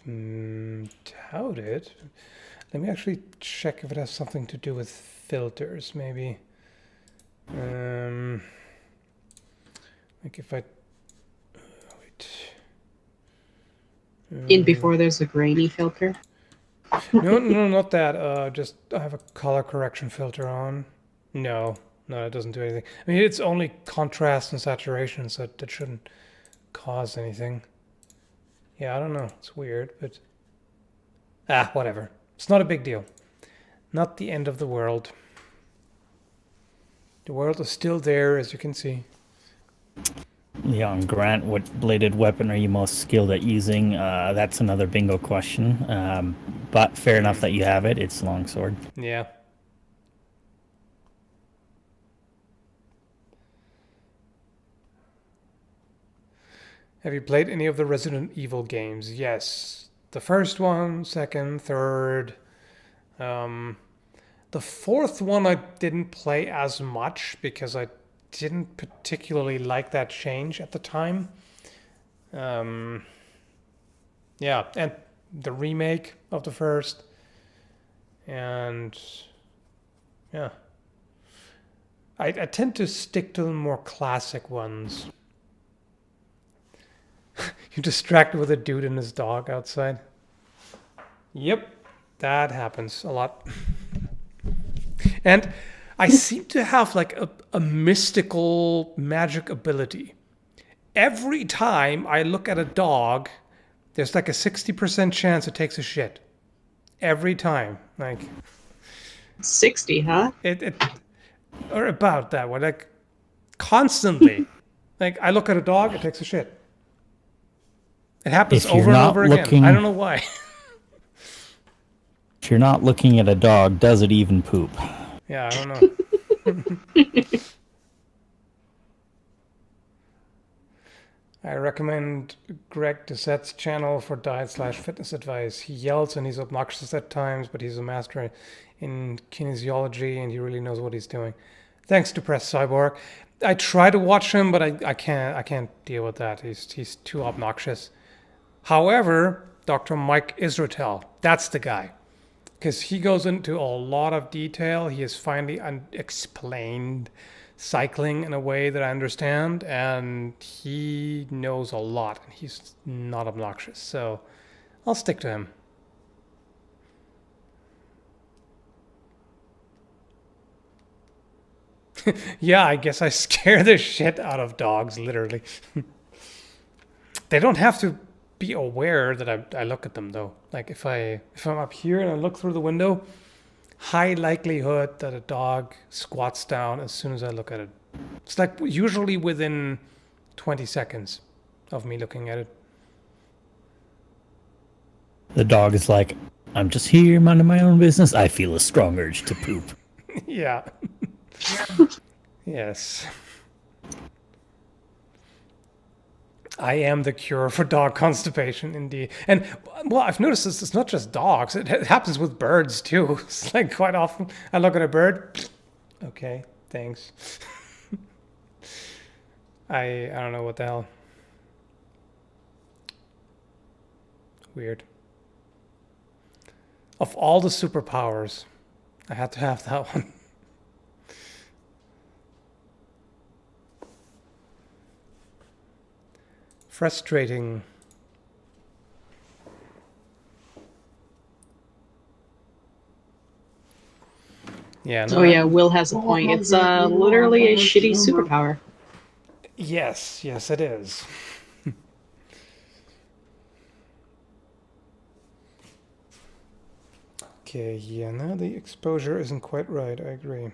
Doubt it. Let me actually check if it has something to do with filters, maybe. Like if I wait. In before there's a grainy filter? No, not that. Just I have a color correction filter on. No, it doesn't do anything. I mean, it's only contrast and saturation, so that shouldn't cause anything. Yeah, I don't know. It's weird, but whatever. It's not a big deal. Not the end of the world. The world is still there, as you can see. Leon Grant, what bladed weapon are you most skilled at using? That's another bingo question. But fair enough that you have it. It's longsword. Yeah. Have you played any of the Resident Evil games? Yes. The first one, second, third. The fourth one I didn't play as much because I didn't particularly like that change at the time. Yeah, and the remake of the first. And yeah. I tend to stick to the more classic ones. You're distracted with a dude and his dog outside. Yep, that happens a lot. And I seem to have like a mystical magic ability. Every time I look at a dog, there's like a 60% chance it takes a shit every time. Like 60, huh? it or about that one, like constantly. Like I look at a dog, it takes a shit. It happens If you're over and not over again. looking- I don't know why. If you're not looking at a dog, does it even poop? Yeah, I don't know. I recommend Greg Doucette's channel for diet/fitness advice. He yells and he's obnoxious at times, but he's a master in kinesiology and he really knows what he's doing. Thanks, Depressed Cyborg. I try to watch him, but I can't deal with that. He's too obnoxious. However, Dr. Mike Israetel, that's the guy. Because he goes into a lot of detail. He has finally explained cycling in a way that I understand, and he knows a lot, and he's not obnoxious. So I'll stick to him. Yeah, I guess I scare the shit out of dogs, literally. They don't have to be aware that I look at them, though. Like if I'm up here and I look through the window, high likelihood that a dog squats down as soon as I look at it. It's like usually within 20 seconds of me looking at it. The dog is like, I'm just here minding my own business. I feel a strong urge to poop. Yeah. Yes. I am the cure for dog constipation, indeed. And, well, I've noticed this, it's not just dogs. It happens with birds, too. It's like quite often I look at a bird. Okay, thanks. I don't know what the hell. Weird. Of all the superpowers, I had to have that one. Frustrating. Yeah. No, Oh yeah, Will has a point. It's literally a shitty superpower. Yes, it is. Okay, yeah, no, the exposure isn't quite right. I agree.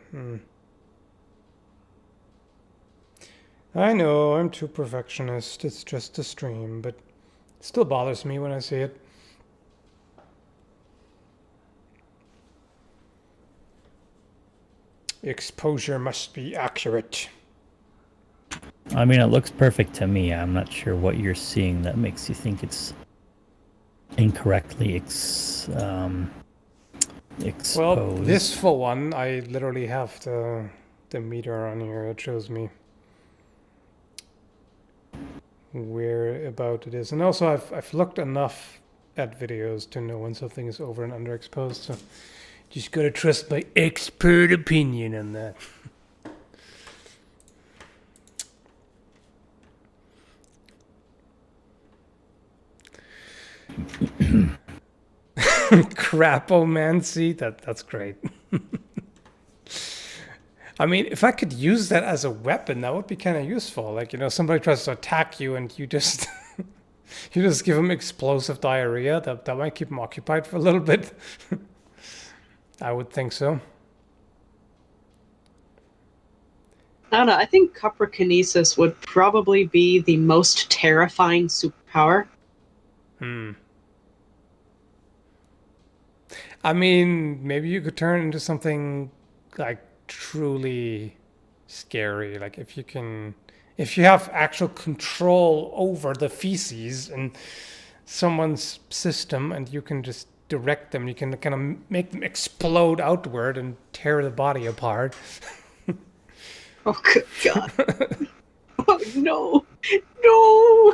I know, I'm too perfectionist. It's just a stream, but it still bothers me when I see it. Exposure must be accurate. I mean, it looks perfect to me. I'm not sure what you're seeing that makes you think it's incorrectly exposed. Well, this for one, I literally have the meter on here. It shows me where about it is. And also I've looked enough at videos to know when something is over and underexposed, so just gotta trust my expert opinion on that. Crapomancy, that's great. I mean, if I could use that as a weapon, that would be kind of useful. Like, somebody tries to attack you and you just you just give them explosive diarrhea. That might keep them occupied for a little bit. I would think so. I don't know. I think coprokinesis would probably be the most terrifying superpower. I mean, maybe you could turn into something like truly scary. Like if you have actual control over the feces in someone's system and you can just direct them, you can kind of make them explode outward and tear the body apart. Oh, good God. Oh, no. No.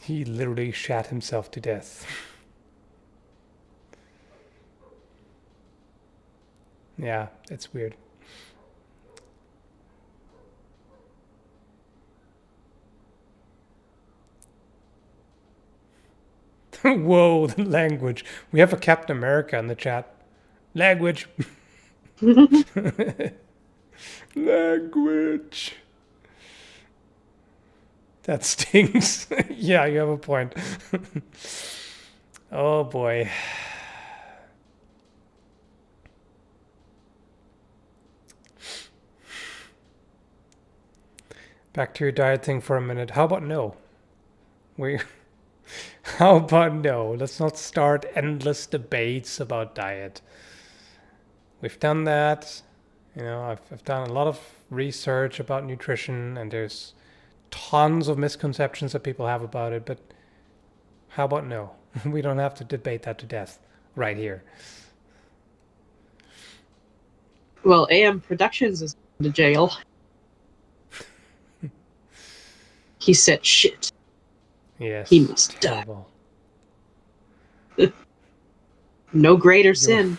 He literally shat himself to death. Yeah, it's weird. Whoa, the language. We have a Captain America in the chat. Language. Language. That stings. Yeah, you have a point. Oh boy. Back to your diet thing for a minute. How about no? We How about no? Let's not start endless debates about diet. We've done that. You know, I've done a lot of research about nutrition, and there's tons of misconceptions that people have about it, but how about no? We don't have to debate that to death right here. Well, AM Productions is going to jail. He said shit. Yes. He must terrible. die. No greater sin.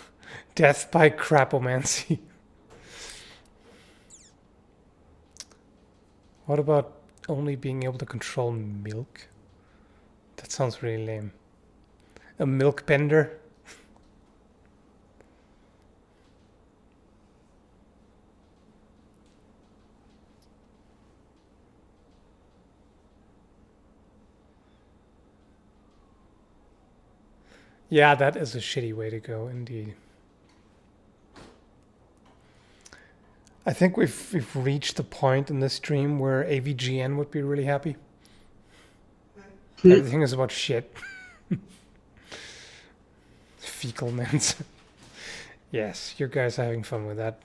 Death by crapomancy. What about only being able to control milk? That sounds really lame. A milk bender? Yeah, that is a shitty way to go, indeed. I think we've reached the point in this stream where AVGN would be really happy. Everything is about shit. Fecal mints. Yes, you guys are having fun with that.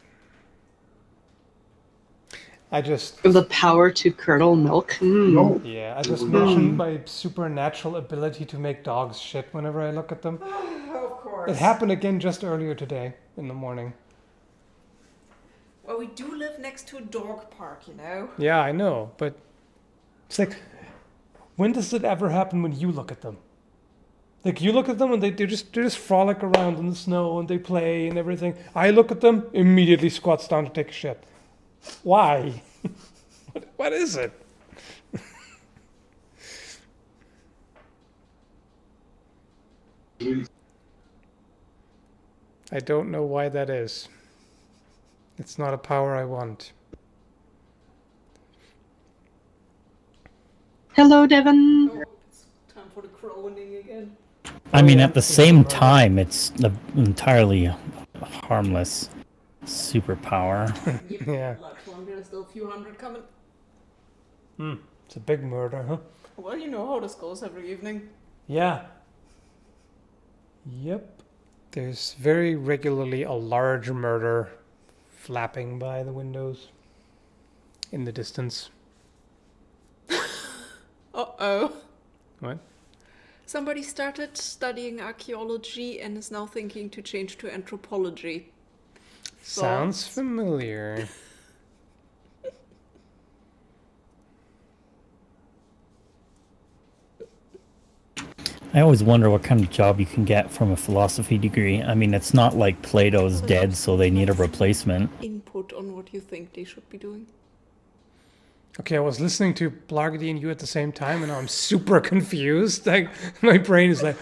I just... The power to curdle milk. No. Yeah, I just mentioned my supernatural ability to make dogs shit whenever I look at them. Of course. It happened again just earlier today in the morning. Well, we do live next to a dog park, you know. Yeah, I know, but it's like, when does it ever happen when you look at them? Like, you look at them and they just frolic around in the snow and they play and everything. I look at them, immediately squats down to take a shit. Why? What is it? I don't know why that is. It's not a power I want. Hello, Devon. Oh, it's time for the croning again. I mean, yeah, at the it's same not- time, it's an entirely harmless superpower. Yep. Yeah. Like one, there's still a few hundred coming. It's a big murder, huh? Well, you know how this goes every evening. Yeah. Yep. There's very regularly a large murder flapping by the windows in the distance. Uh-oh. What? Somebody started studying archaeology and is now thinking to change to anthropology. Sounds familiar. I always wonder what kind of job you can get from a philosophy degree. I mean, it's not like Plato's dead, so they need a replacement. Input on what you think they should be doing. Okay, I was listening to Blargedy and you at the same time, and I'm super confused. Like, my brain is like,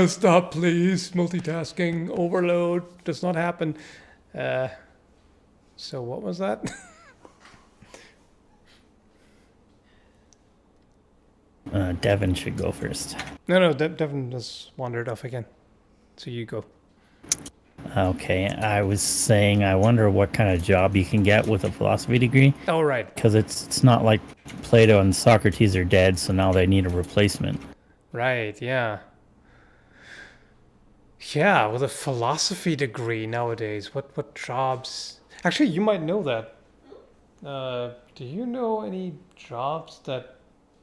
stop, please. Multitasking, overload, does not happen. So what was that? Devin should go first. No, Devin just wandered off again. So you go. Okay, I was saying I wonder what kind of job you can get with a philosophy degree, All right. because it's not like Plato and Socrates are dead, so now they need a replacement. Right, yeah. Yeah, with a philosophy degree nowadays, what jobs? Actually, you might know that. Do you know any jobs that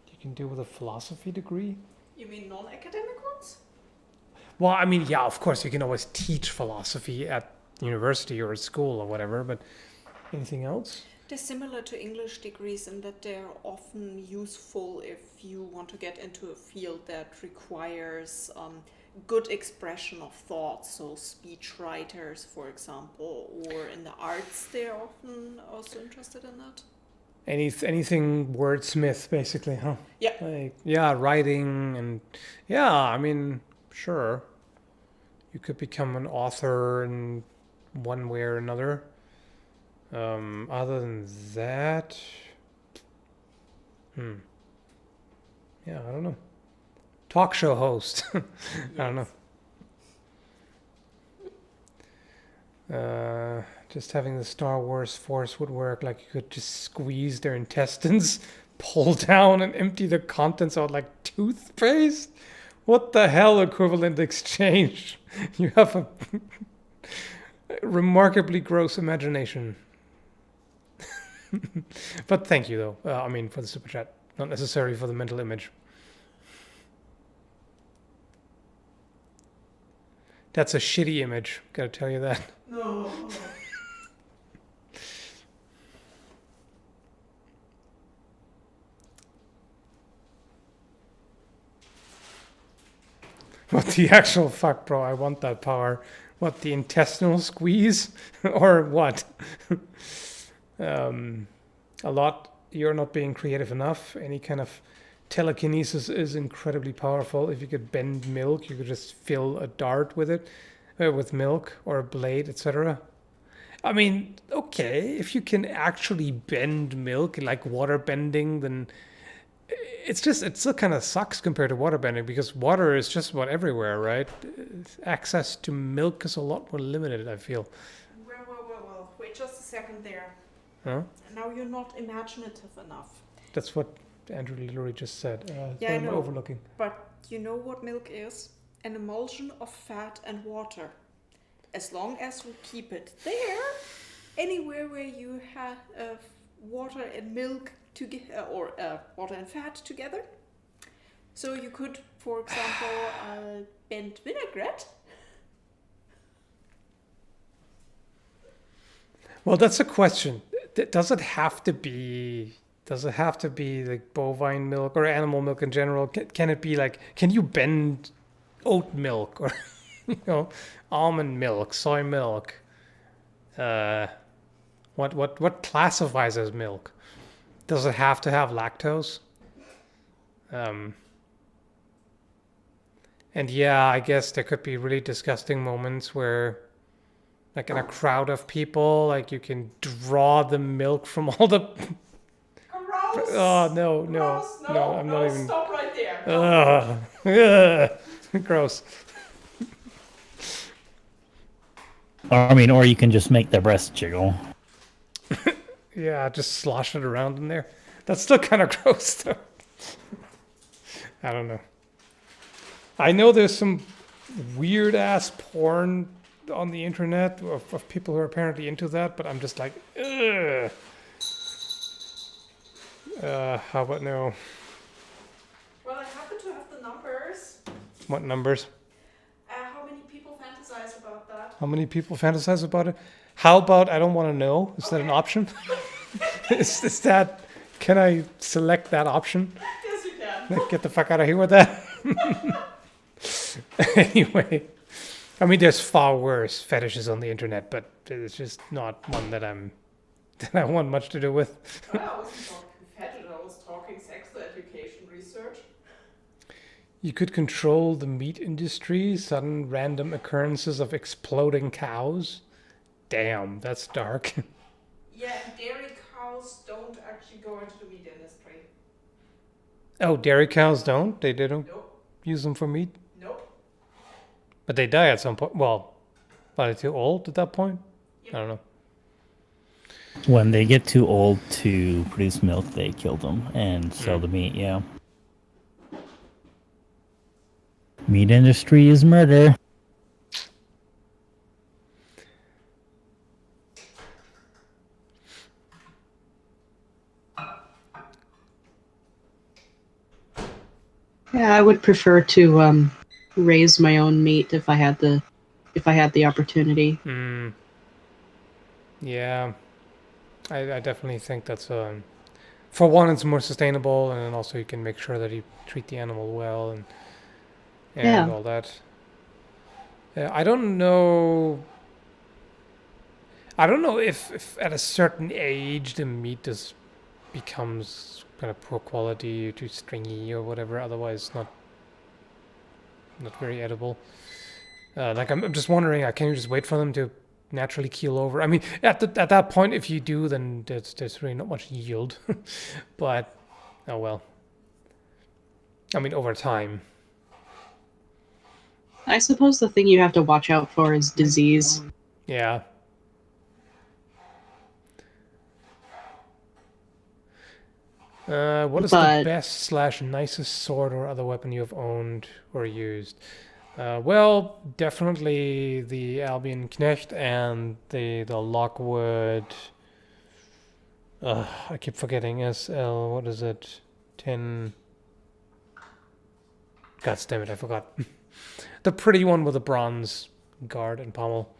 you can do with a philosophy degree? You mean non-academic ones? Well, I mean, yeah, of course, you can always teach philosophy at university or at school or whatever, but anything else? They're similar to English degrees in that they're often useful if you want to get into a field that requires good expression of thoughts. So speech writers, for example, or in the arts, they're often also interested in that. Anything wordsmith, basically, huh? Yeah. Like, yeah, writing and yeah, I mean, sure. You could become an author in one way or another. Other than that, Yeah, I don't know. Talk show host. I don't know. Just having the Star Wars Force would work. Like you could just squeeze their intestines, pull down, and empty the contents out like toothpaste. What the hell equivalent exchange? You have a remarkably gross imagination. But thank you, though. I mean, for the super chat, not necessarily for the mental image. That's a shitty image. Gotta tell you that. No. What the actual fuck, bro? I want that power. What, the intestinal squeeze? Or what? A lot, you're not being creative enough. Any kind of telekinesis is incredibly powerful. If you could bend milk, you could just fill a dart with it, with milk, or a blade, etc. I mean, okay, if you can actually bend milk, like water bending, then it still kind of sucks compared to water bending, because water is just about everywhere, right? Access to milk is a lot more limited, I feel. Well. Wait just a second there. Huh? Now you're not imaginative enough. That's what Andrew literally just said. Yeah, I what am I know. overlooking? But you know what milk is? An emulsion of fat and water. As long as we keep it there, anywhere where you have water and milk or water and fat together. So you could, for example, bend vinaigrette. Well, that's a question. Does it have to be like bovine milk or animal milk in general? Can it be like, can you bend oat milk or almond milk, soy milk? What classifies as milk? Does it have to have lactose? And yeah, I guess there could be really disgusting moments where, like in a crowd of people, like you can draw the milk from all the. Gross! Oh no! I'm not even. Stop right there. Gross. Or you can just make their breast jiggle. Yeah, just slosh it around in there. That's still kind of gross, though. I don't know. I know there's some weird ass porn on the internet of people who are apparently into that, but I'm just like, ugh. How about no? Well, I happen to have the numbers. What numbers? How many people fantasize about that? How many people fantasize about it? How about I don't want to know? Is that an option? is that? Can I select that option? Yes, you can. Like, get the fuck out of here with that. Anyway, I mean, there's far worse fetishes on the internet, but it's just not one that I want much to do with. Well, I wasn't talking fetish, I was talking sex education research. You could control the meat industry, sudden random occurrences of exploding cows. Damn, that's dark. Yeah, dairy cows don't actually go into the meat industry. Oh, dairy cows don't? They don't Nope. use them for meat? Nope. But they die at some point. Well, are they too old at that point? Yep. I don't know. When they get too old to produce milk, they kill them and sell the meat, yeah. Meat industry is murder. Yeah, I would prefer to raise my own meat if I had the opportunity. Yeah. I definitely think that's for one, it's more sustainable, and then also you can make sure that you treat the animal well and Yeah. all that. I don't know. I don't know if at a certain age the meat just becomes kind of poor quality, too stringy or whatever. Otherwise, not very edible. Like I'm just wondering, can you just wait for them to naturally keel over? I mean, at that point, if you do, then there's really not much yield. But oh well. I mean, over time. I suppose the thing you have to watch out for is disease. Yeah. What is the But best slash nicest sword or other weapon you have owned or used? Well, definitely the Albion Knecht and the Lockwood. I keep forgetting SL. What is it? 10. God damn it! I forgot. The pretty one with the bronze guard and pommel.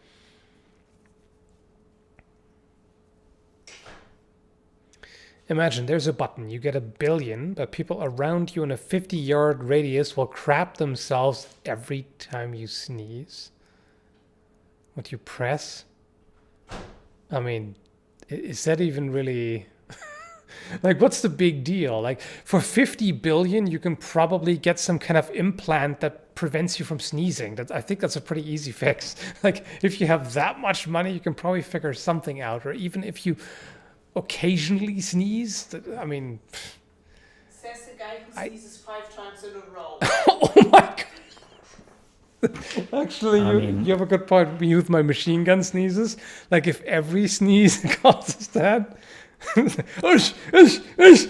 Imagine there's a button, you get 1 billion, but people around you in a 50-yard radius will crap themselves every time you sneeze. What you press? I mean, is that even really... Like, what's the big deal? Like, for 50 billion, you can probably get some kind of implant that prevents you from sneezing. I think that's a pretty easy fix. Like, if you have that much money, you can probably figure something out. Or even if you occasionally sneeze, I mean... Says the guy who sneezes 5 times in a row. Oh my god! Actually, I mean- you have a good point. Me with my machine gun sneezes. Like, if every sneeze causes that... Ush, ush, ush.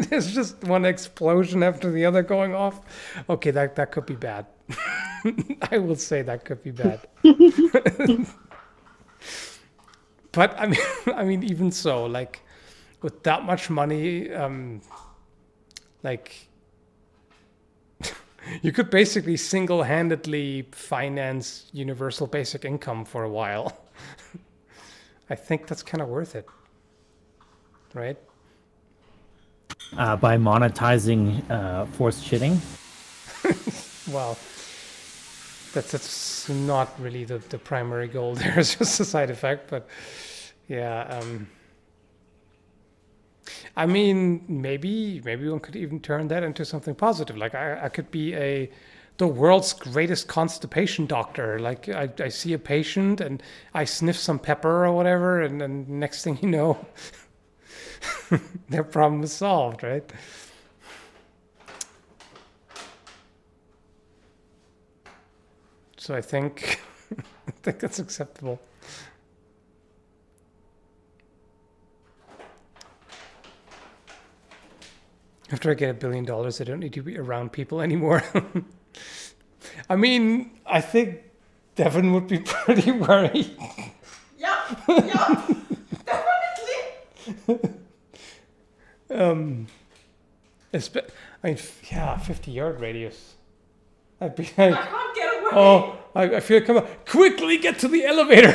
There's just one explosion after the other going off. Okay, that could be bad. I will say that could be bad. But I mean, even so, like, with that much money, like, you could basically single-handedly finance universal basic income for a while. I think that's kind of worth it, right? By monetizing forced shitting. Well, that's not really the primary goal there. It's just a side effect, but yeah. I mean, maybe one could even turn that into something positive. Like I could be the world's greatest constipation doctor. Like I see a patient and I sniff some pepper or whatever, and then next thing you know, their problem is solved, right? So I think that's acceptable. After I get $1 billion, I don't need to be around people anymore. I mean, I think Devin would be pretty worried. Yeah, definitely. I mean, yeah, 50-yard radius. I'd be I like, can't get away. oh, I feel come on, quickly get to the elevator,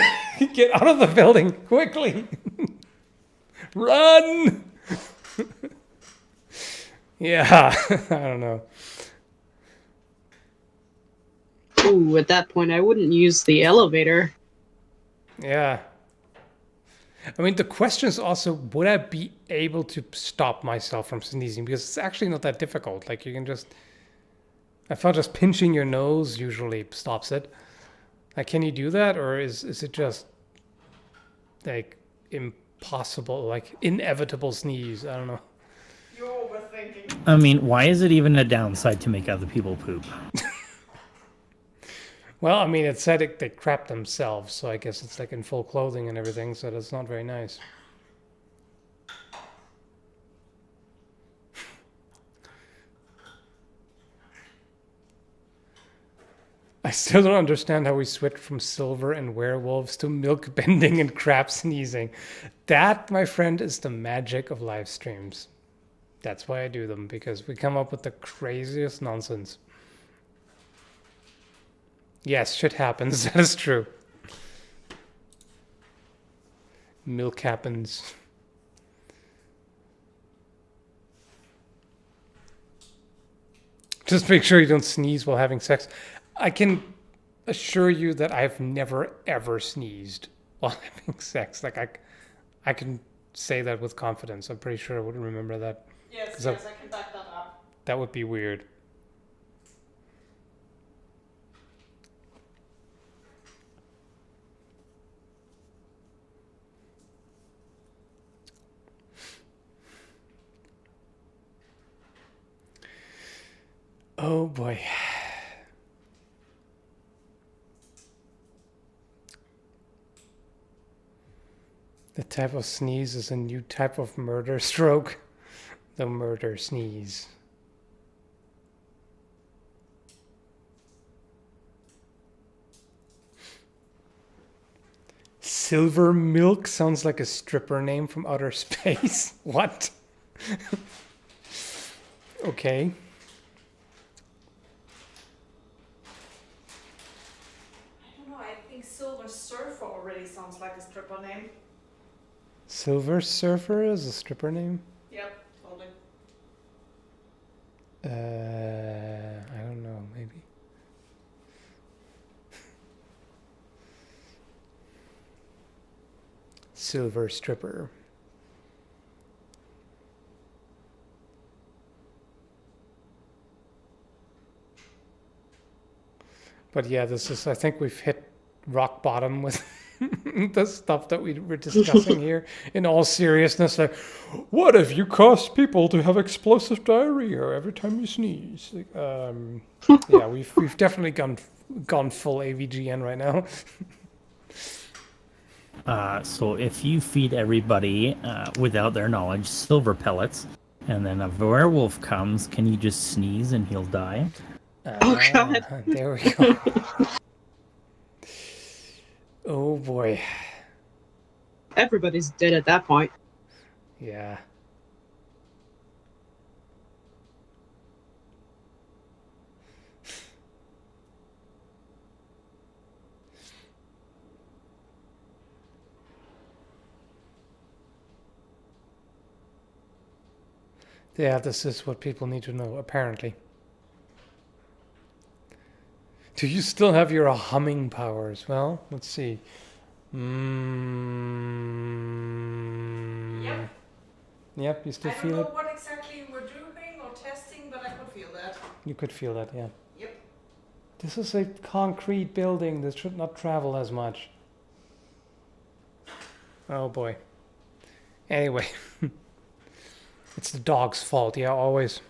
get out of the building, quickly, run. Yeah, I don't know. ooh, at that point, I wouldn't use the elevator. Yeah. I mean, the question is also, would I be able to stop myself from sneezing? Because it's actually not that difficult. Like, you can just... I found just pinching your nose usually stops it. Like, can you do that? Or is it just, like, impossible, like, inevitable sneeze? I don't know. You're overthinking. I mean, why is it even a downside to make other people poop? Well, I mean, it said they crap themselves, so I guess it's, like, in full clothing and everything, so that's not very nice. I still don't understand how we switched from silver and werewolves to milk bending and crap sneezing. That, my friend, is the magic of live streams. That's why I do them, because we come up with the craziest nonsense. Yes, shit happens. That is true. Milk happens. Just make sure you don't sneeze while having sex. I can assure you that I've never ever sneezed while having sex. Like I can say that with confidence. I'm pretty sure I would remember that. Yes, I I can back that up. That would be weird. Oh boy. The type of sneeze is a new type of murder stroke. The murder sneeze. Silver Milk sounds like a stripper name from outer space. What? Okay. I don't know, I think Silver Surfer already sounds like a stripper name. Silver Surfer is a stripper name? Yep, totally. I don't know, maybe. Silver stripper. But yeah, this is, I think we've hit rock bottom with the stuff that we were discussing here. In all seriousness, like, what if you cause people to have explosive diarrhea every time you sneeze? Like, yeah, we've definitely gone full AVGN right now. So if you feed everybody without their knowledge silver pellets, and then a werewolf comes, can you just sneeze and he'll die? Oh, God. There we go. Oh boy. Everybody's dead at that point. Yeah. Yeah, this is what people need to know, apparently. Do you still have your humming powers? Well, let's see. Yep. Yep, you still I don't feel know it? what exactly we're doing or testing, but I could feel that. You could feel that, yeah. Yep. This is a concrete building that should not travel as much. Oh boy. Anyway. It's the dog's fault, yeah, always.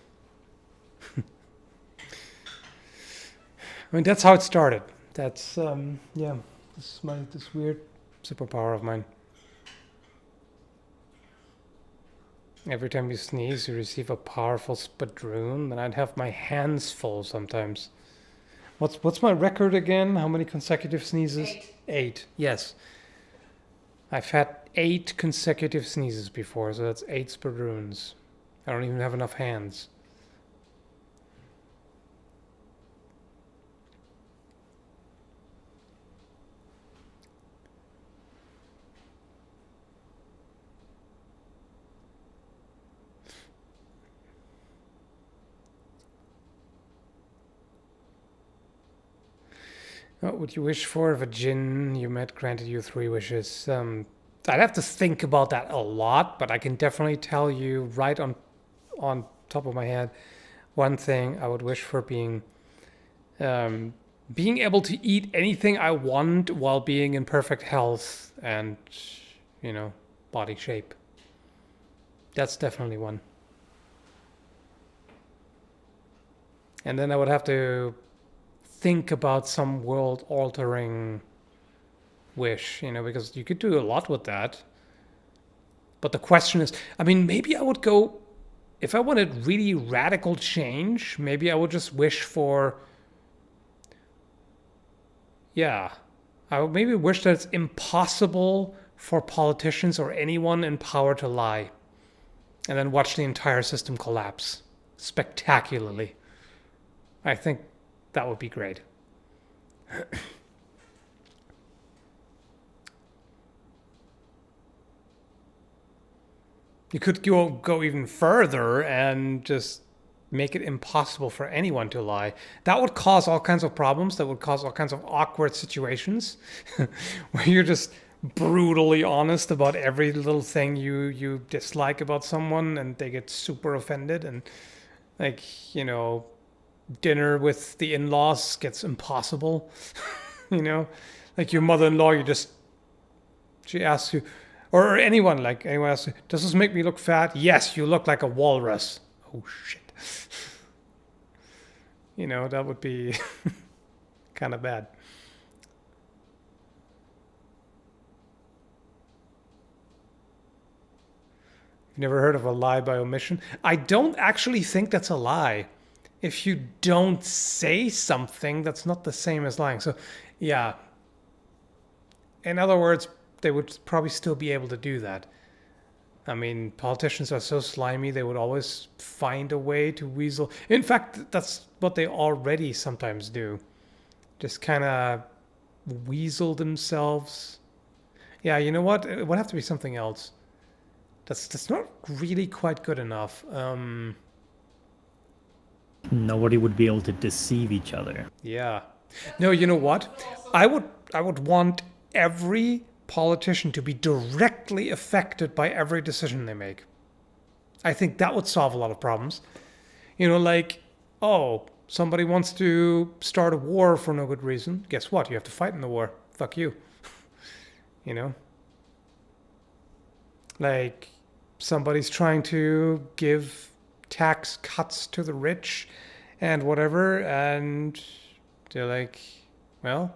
I mean, that's how it started. That's, yeah, this is this weird superpower of mine. Every time you sneeze, you receive a powerful spadroon, and I'd have my hands full sometimes. What's my record again? How many consecutive sneezes? 8. Yes. I've had 8 consecutive sneezes before, so that's 8 spadroons. I don't even have enough hands. What would you wish for if a djinn you met granted you 3 wishes? I'd have to think about that a lot, but I can definitely tell you right on top of my head, one thing I would wish for being able to eat anything I want while being in perfect health and, body shape. That's definitely one. And then I would have to think about some world-altering wish, because you could do a lot with that. But the question is, I mean, maybe I would go, if I wanted really radical change, maybe I would just wish for, I would maybe wish that it's impossible for politicians or anyone in power to lie, and then watch the entire system collapse spectacularly. I think that would be great. You could go even further and just make it impossible for anyone to lie. That would cause all kinds of problems. That would cause all kinds of awkward situations where you're just brutally honest about every little thing you dislike about someone, and they get super offended, and dinner with the in-laws gets impossible. Like your mother-in-law, she asks you, or anyone asks you, does this make me look fat? Yes, you look like a walrus. Oh shit. You know, that would be kind of bad. Never heard of a lie by omission? I don't actually think that's a lie. If you don't say something, that's not the same as lying. So, yeah. In other words, they would probably still be able to do that. I mean, politicians are so slimy, they would always find a way to weasel. In fact, that's what they already sometimes do. Just kind of weasel themselves. Yeah, you know what? It would have to be something else. That's not really quite good enough. Nobody would be able to deceive each other. Yeah. No, you know what? I would want every politician to be directly affected by every decision they make. I think that would solve a lot of problems. You know, like, oh, somebody wants to start a war for no good reason. Guess what? You have to fight in the war. Fuck you. You know? Like, somebody's trying to give tax cuts to the rich and whatever, and they're like, well,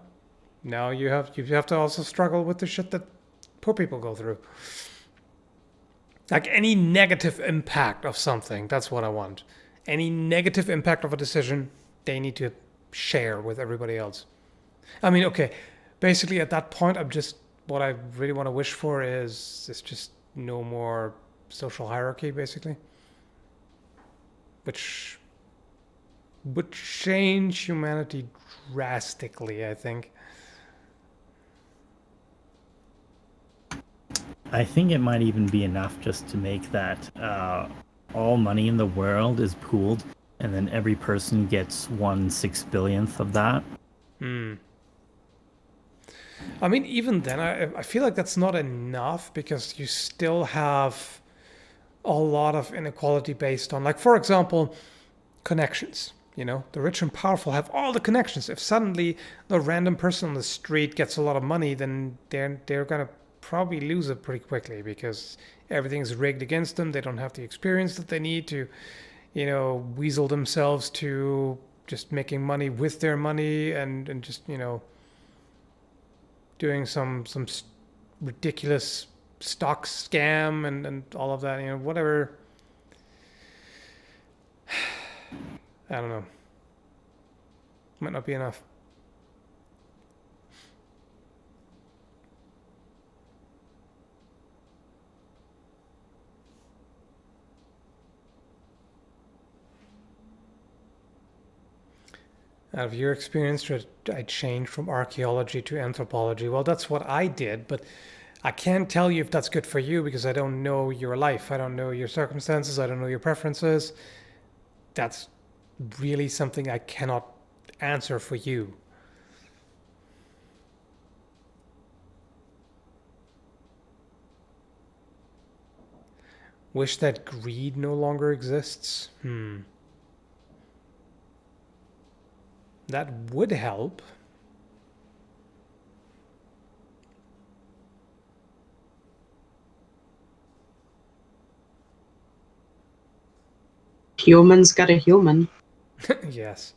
now you have to also struggle with the shit that poor people go through. Like any negative impact of something, that's what I want. Any negative impact of a decision, they need to share with everybody else. I mean, okay, basically at that point, what I really want to wish for is just no more social hierarchy, basically, which would change humanity drastically, I think. I think it might even be enough just to make that all money in the world is pooled, and then every person gets 1/6 billionth of that. I mean, even then, I feel like that's not enough because you still have a lot of inequality based on, like, for example, connections. You know, the rich and powerful have all the connections. If suddenly the random person on the street gets a lot of money, then they're gonna probably lose it pretty quickly because everything's rigged against them. They don't have the experience that they need to, you know, weasel themselves to just making money with their money and just, you know, doing some ridiculous stock scam and all of that, you know, whatever. I don't know. Might not be enough. Out of your experience, should I change from archaeology to anthropology? Well, that's what I did, but I can't tell you if that's good for you because I don't know your life. I don't know your circumstances. I don't know your preferences. That's really something I cannot answer for you. Wish that greed no longer exists? That would help. Humans got a human. Yes.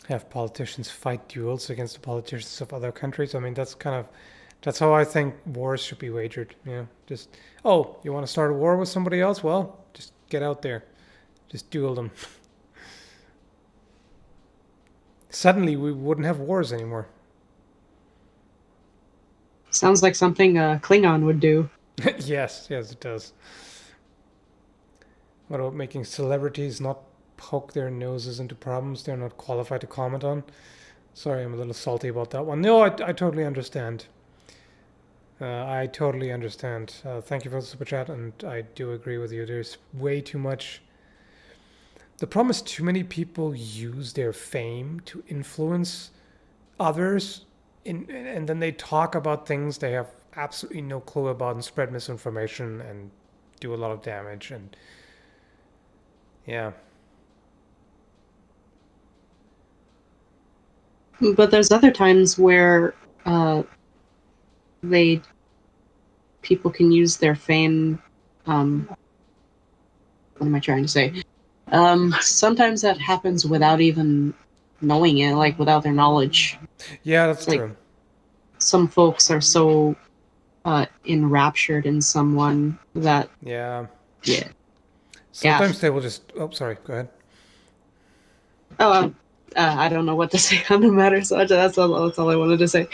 Have politicians fight duels against the politicians of other countries. I mean, that's how I think wars should be wagered. You know, just, oh, you want to start a war with somebody else? Well, just get out there, just duel them. Suddenly, we wouldn't have wars anymore. Sounds like something a Klingon would do. Yes, it does. What about making celebrities not poke their noses into problems they're not qualified to comment on? Sorry, I'm a little salty about that one. No, I totally understand. I totally understand. Thank you for the super chat, and I do agree with you. There's way too much. The problem is too many people use their fame to influence others, and then they talk about things they have absolutely no clue about and spread misinformation and do a lot of damage. And yeah. But there's other times where they people can use their fame. What am I trying to say? Sometimes that happens without even knowing it, like without their knowledge. Yeah, that's Like true. some folks are so enraptured in someone that Yeah. yeah. Sometimes they will just. Oh, sorry. Go ahead. Oh, I don't know what to say on the matter, so that's all I wanted to say.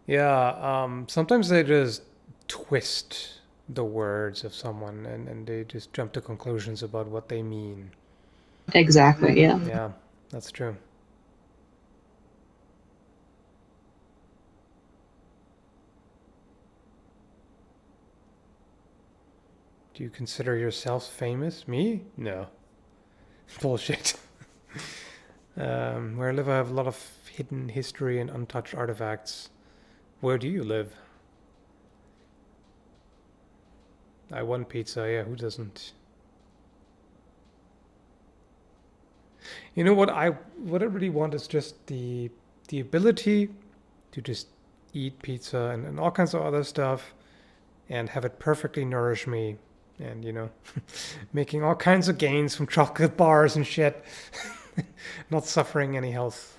Yeah. Sometimes they just twist the words of someone and they just jump to conclusions about what they mean. Exactly, yeah. Yeah, that's true. Do you consider yourself famous? Me? No. Bullshit. Where I live, I have a lot of hidden history and untouched artifacts. Where do you live? I want pizza, yeah, who doesn't? You know what I really want is just the ability to just eat pizza and all kinds of other stuff and have it perfectly nourish me and making all kinds of gains from chocolate bars and shit. Not suffering any health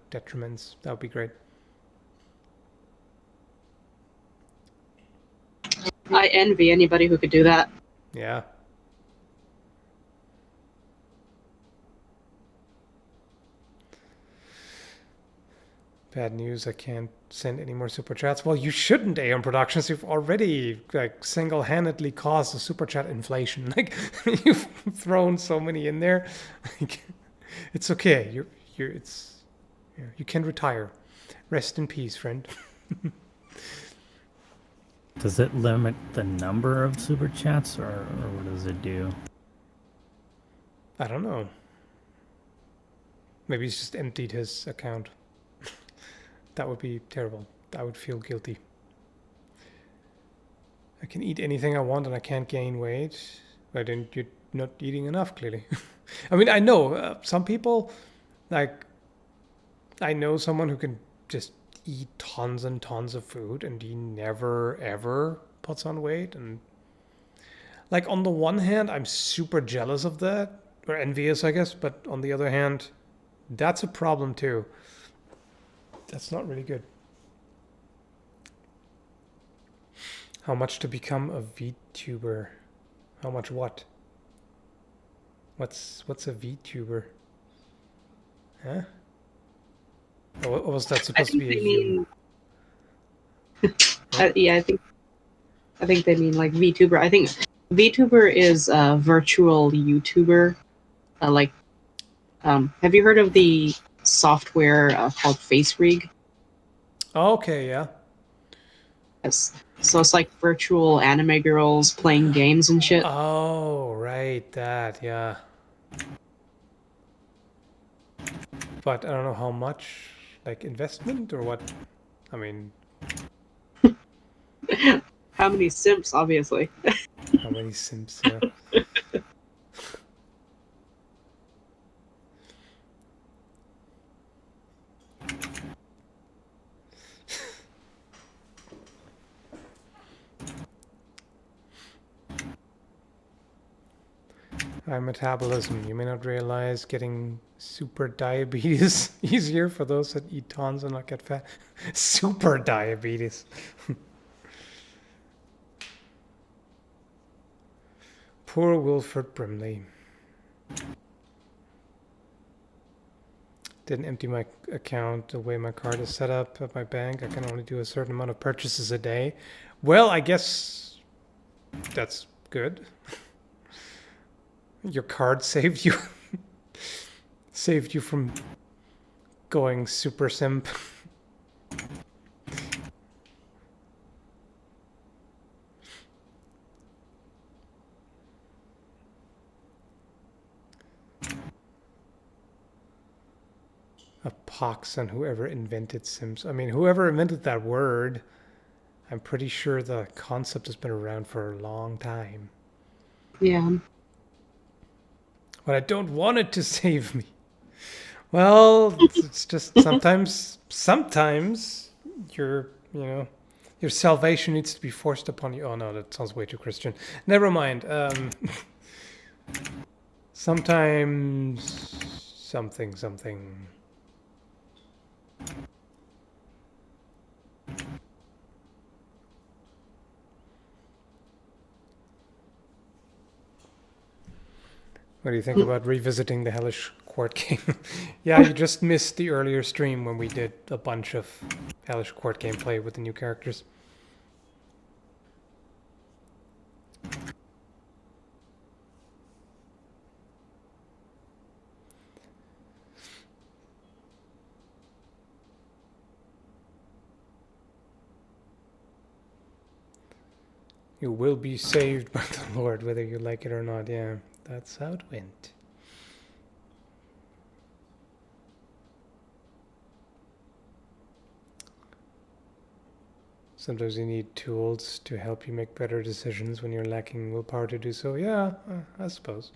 detriments. That would be great. I envy anybody who could do that. Yeah. Bad news, I can't send any more super chats. Well, you shouldn't, Aeon Productions. You've already single-handedly caused the super chat inflation. Like you've thrown so many in there. It's okay. You can retire. Rest in peace, friend. Does it limit the number of super chats, or what does it do? I don't know. Maybe he's just emptied his account. That would be terrible. I would feel guilty. I can eat anything I want and I can't gain weight. But then you're not eating enough, clearly. I mean, I know some people, like, I know someone who can just eat tons and tons of food and he never, ever puts on weight. And, like, on the one hand, I'm super jealous of that, or envious, I guess. But on the other hand, that's a problem too. That's not really good. How much to become a VTuber? How much what? What's a VTuber? Huh? Oh, what was that supposed to be a you? Yeah, I think they mean like VTuber. I think VTuber is a virtual YouTuber. Have you heard of the software called FaceRig? Okay, yeah. Yes. So it's like virtual anime girls playing games and shit. Oh, right, that, yeah. But I don't know how much, like investment or what. I mean, How many simps, obviously. how many simps? Yeah. High metabolism. You may not realize getting super diabetes easier for those that eat tons and not get fat. Super diabetes. Poor Wilford Brimley. Didn't empty my account the way my card is set up at my bank. I can only do a certain amount of purchases a day. Well, I guess that's good. Your card saved you saved you from going super simp. A pox on whoever invented Sims. I mean, whoever invented that word, I'm pretty sure the concept has been around for a long time. Yeah. But I don't want it to save me. Well, it's just sometimes your, your salvation needs to be forced upon you. Oh no, that sounds way too Christian. Never mind. Sometimes something. What do you think about revisiting the Hellish Court game? Yeah, you just missed the earlier stream when we did a bunch of Hellish Court gameplay with the new characters. You will be saved by the Lord, whether you like it or not. Yeah, that's how it went. Sometimes you need tools to help you make better decisions when you're lacking willpower to do so. Yeah, I suppose.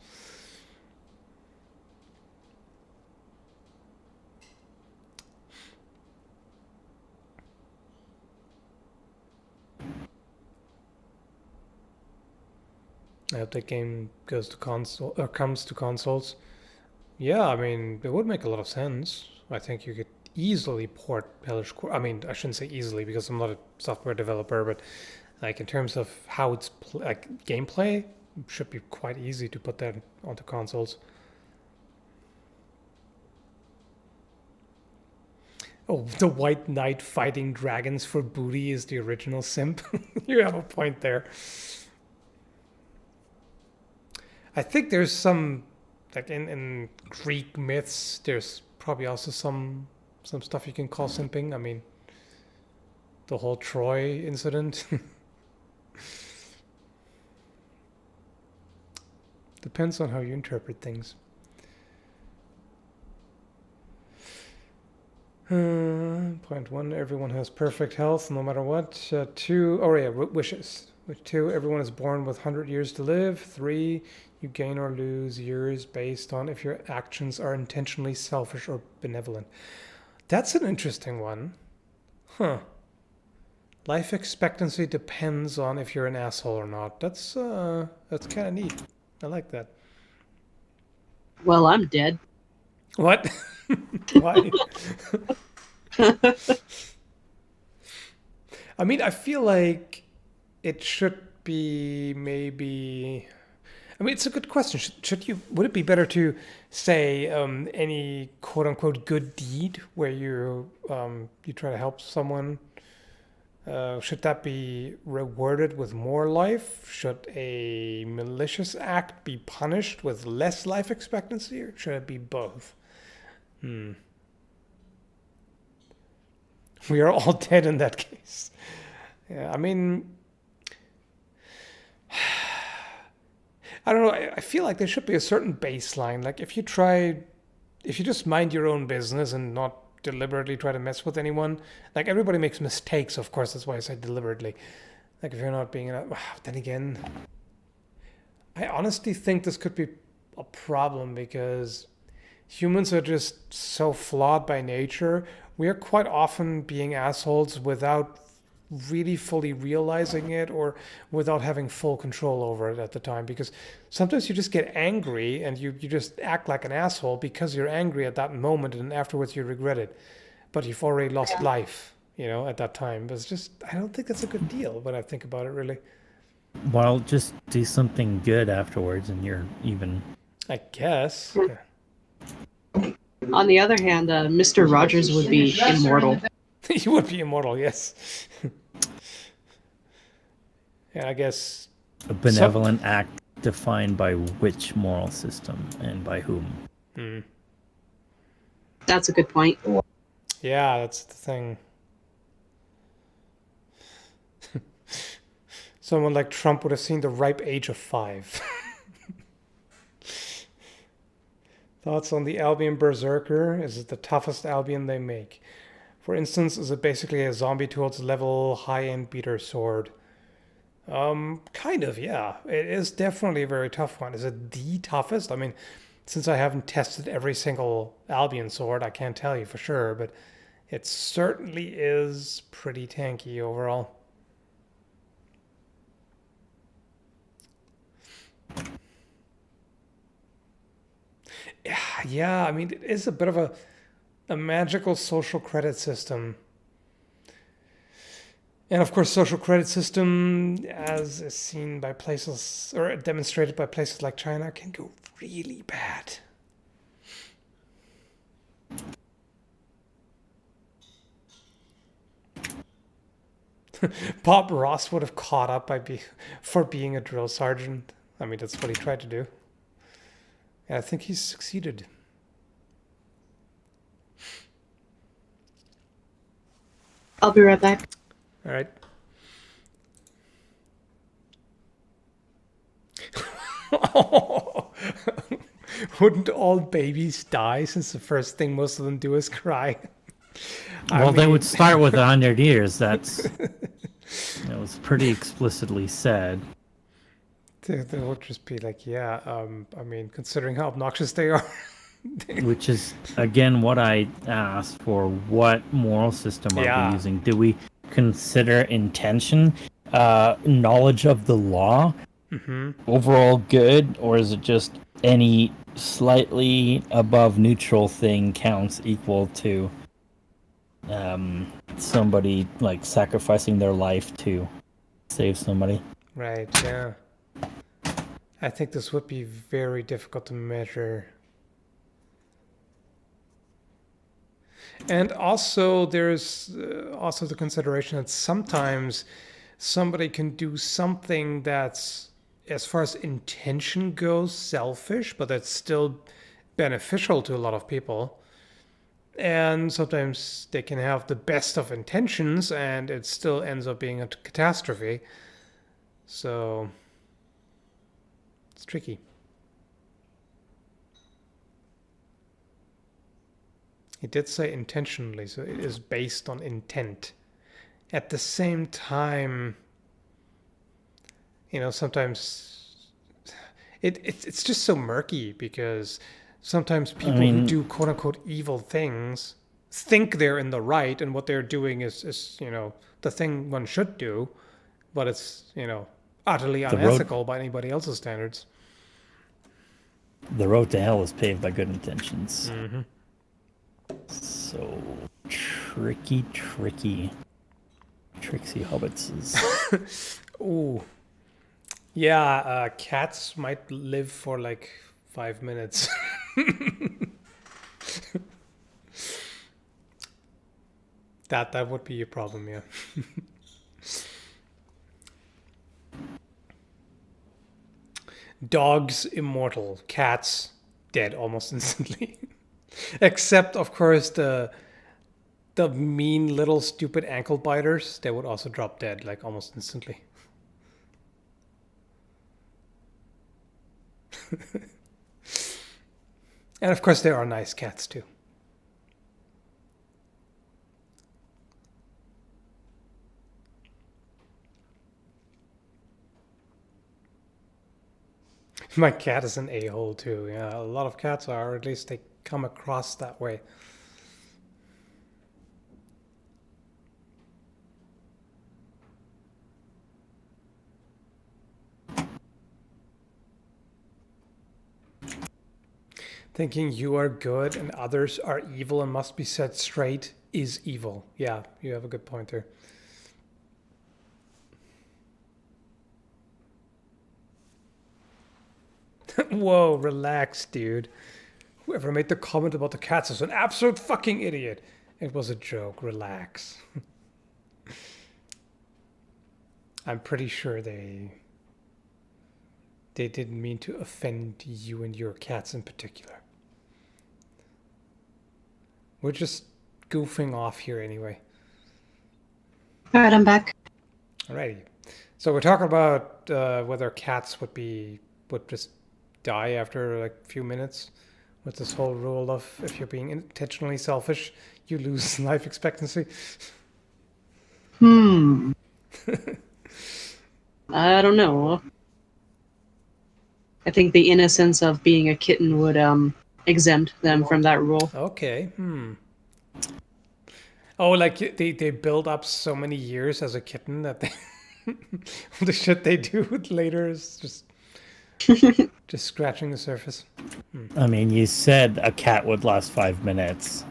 I hope that game goes to console or comes to consoles. Yeah, I mean, it would make a lot of sense. I think you could easily port Hellish Court. I mean, I shouldn't say easily because I'm not a software developer, but like in terms of how it's like gameplay, it should be quite easy to put that onto consoles. Oh, the White Knight fighting dragons for booty is the original simp. You have a point there. I think there's some, like in Greek myths, there's probably also some stuff you can call simping. I mean, the whole Troy incident. Depends on how you interpret things. Point 1, everyone has perfect health no matter what. 2, oh yeah, wishes. 2, everyone is born with 100 years to live. 3, you gain or lose years based on if your actions are intentionally selfish or benevolent. That's an interesting one. Huh. Life expectancy depends on if you're an asshole or not. That's kind of neat. I like that. Well, I'm dead. What? Why? I mean, I feel like it should be maybe. I mean, it's a good question. Should you? Would it be better to say any quote unquote good deed where you try to help someone? Should that be rewarded with more life? Should a malicious act be punished with less life expectancy, or should it be both? We are all dead in that case. Yeah, I mean, I don't know. I feel like there should be a certain baseline. Like if you just mind your own business and not deliberately try to mess with anyone. Like everybody makes mistakes, of course. That's why I said deliberately. Like if you're not being, then again, I honestly think this could be a problem because humans are just so flawed by nature. We are quite often being assholes without really fully realizing it or without having full control over it at the time, because sometimes you just get angry and you just act like an asshole because you're angry at that moment and afterwards you regret it, but you've already lost life, at that time. But it's just, I don't think that's a good deal when I think about it, really. Well, just do something good afterwards and you're even. I guess. Yeah. On the other hand, Mr. Rogers would be immortal. He would be immortal, yes. Yeah, I guess. A benevolent act defined by which moral system and by whom? That's a good point. Yeah, that's the thing. Someone like Trump would have seen the ripe age of 5. Thoughts on the Albion Berserker? Is it the toughest Albion they make? For instance, is it basically a zombie tools level high-end beater sword? Kind of, yeah. It is definitely a very tough one. Is it the toughest? I mean, Since I haven't tested every single Albion sword, I can't tell you for sure, but it certainly is pretty tanky overall. Yeah, I mean, it is a bit of a magical social credit system. And of course, social credit system, as is seen by places, or demonstrated by places like China, can go really bad. Bob Ross would have caught up for being a drill sergeant. I mean, that's what he tried to do. And I think he's succeeded. I'll be right back. All right. Wouldn't all babies die since the first thing most of them do is cry? Well, they would start with 100 years. That's it was pretty explicitly said. They would just be like, yeah, I mean, considering how obnoxious they are. Which is, again, what I asked for. What moral system are we using? Do we consider intention, knowledge of the law, overall good, or is it just any slightly above neutral thing counts equal to somebody like sacrificing their life to save somebody? Right, yeah. I think this would be very difficult to measure. And also, there's also the consideration that sometimes somebody can do something that's, as far as intention goes, selfish, but that's still beneficial to a lot of people. And sometimes they can have the best of intentions and it still ends up being a catastrophe. So it's tricky. He did say intentionally, so it is based on intent. At the same time, you know, sometimes it's just so murky because sometimes people who do quote unquote evil things think they're in the right and what they're doing is you know, the thing one should do, but it's, you know, utterly unethical by anybody else's standards. The road to hell is paved by good intentions. Mm-hmm. So tricky. Trixie hobbitses. Ooh. Yeah, cats might live for like 5 minutes. That would be a problem, yeah. Dogs immortal, cats dead almost instantly. Except, of course, the mean little stupid ankle biters, they would also drop dead like almost instantly. And of course, there are nice cats too. My cat is an a-hole too. Yeah, a lot of cats are, or at least they come across that way. Thinking you are good and others are evil and must be set straight is evil. Yeah, you have a good point there. Whoa, relax, dude. Whoever made the comment about the cats is an absolute fucking idiot. It was a joke. Relax. I'm pretty sure they didn't mean to offend you and your cats in particular. We're just goofing off here anyway. All right, I'm back. Alrighty. So we're talking about whether cats would just die after like a few minutes with this whole rule of if you're being intentionally selfish, you lose life expectancy. I don't know. I think the innocence of being a kitten would exempt them from that rule. Okay. Oh, like they build up so many years as a kitten that they, the shit they do later is just scratching the surface. I mean, you said a cat would last 5 minutes.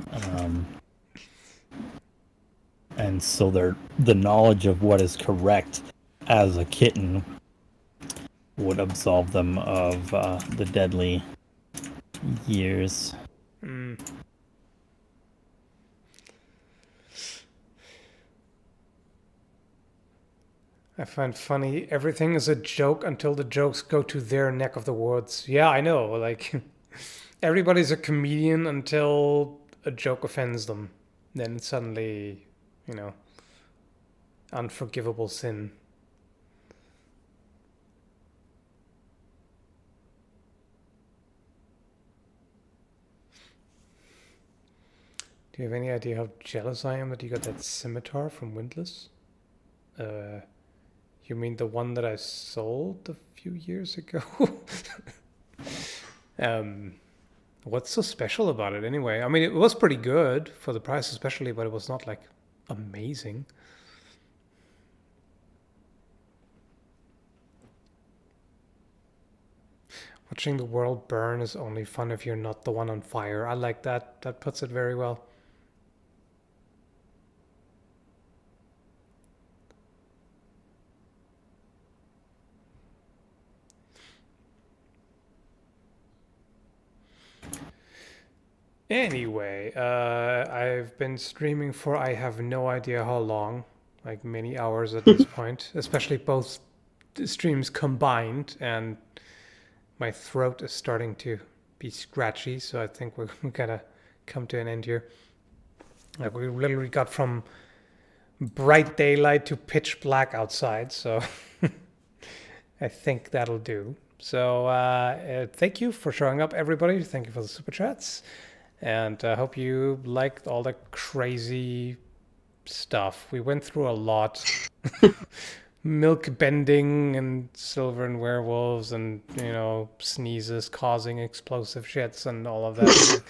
And so the knowledge of what is correct as a kitten would absolve them of the deadly years. I find funny, everything is a joke until the jokes go to their neck of the woods. Yeah, I know. Like, everybody's a comedian until a joke offends them. Then it's suddenly, unforgivable sin. Do you have any idea how jealous I am that you got that scimitar from Windless? You mean the one that I sold a few years ago? What's so special about it anyway? I mean, it was pretty good for the price especially, but it was not like amazing. Watching the world burn is only fun if you're not the one on fire. I like that. That puts it very well. Anyway, I've been streaming for I have no idea how long, like many hours at this point, especially both streams combined, and my throat is starting to be scratchy, so I think we're gonna come to an end here. Like, we literally got from bright daylight to pitch black outside, so I think that'll do. So thank you for showing up, everybody. Thank you for the super chats. And I hope you liked all the crazy stuff. We went through a lot. Milk bending and silver and werewolves and, sneezes causing explosive shits and all of that.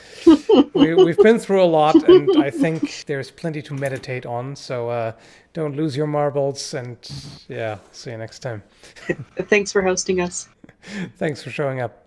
We've been through a lot, and I think there's plenty to meditate on. So don't lose your marbles, and yeah, see you next time. Thanks for hosting us. Thanks for showing up.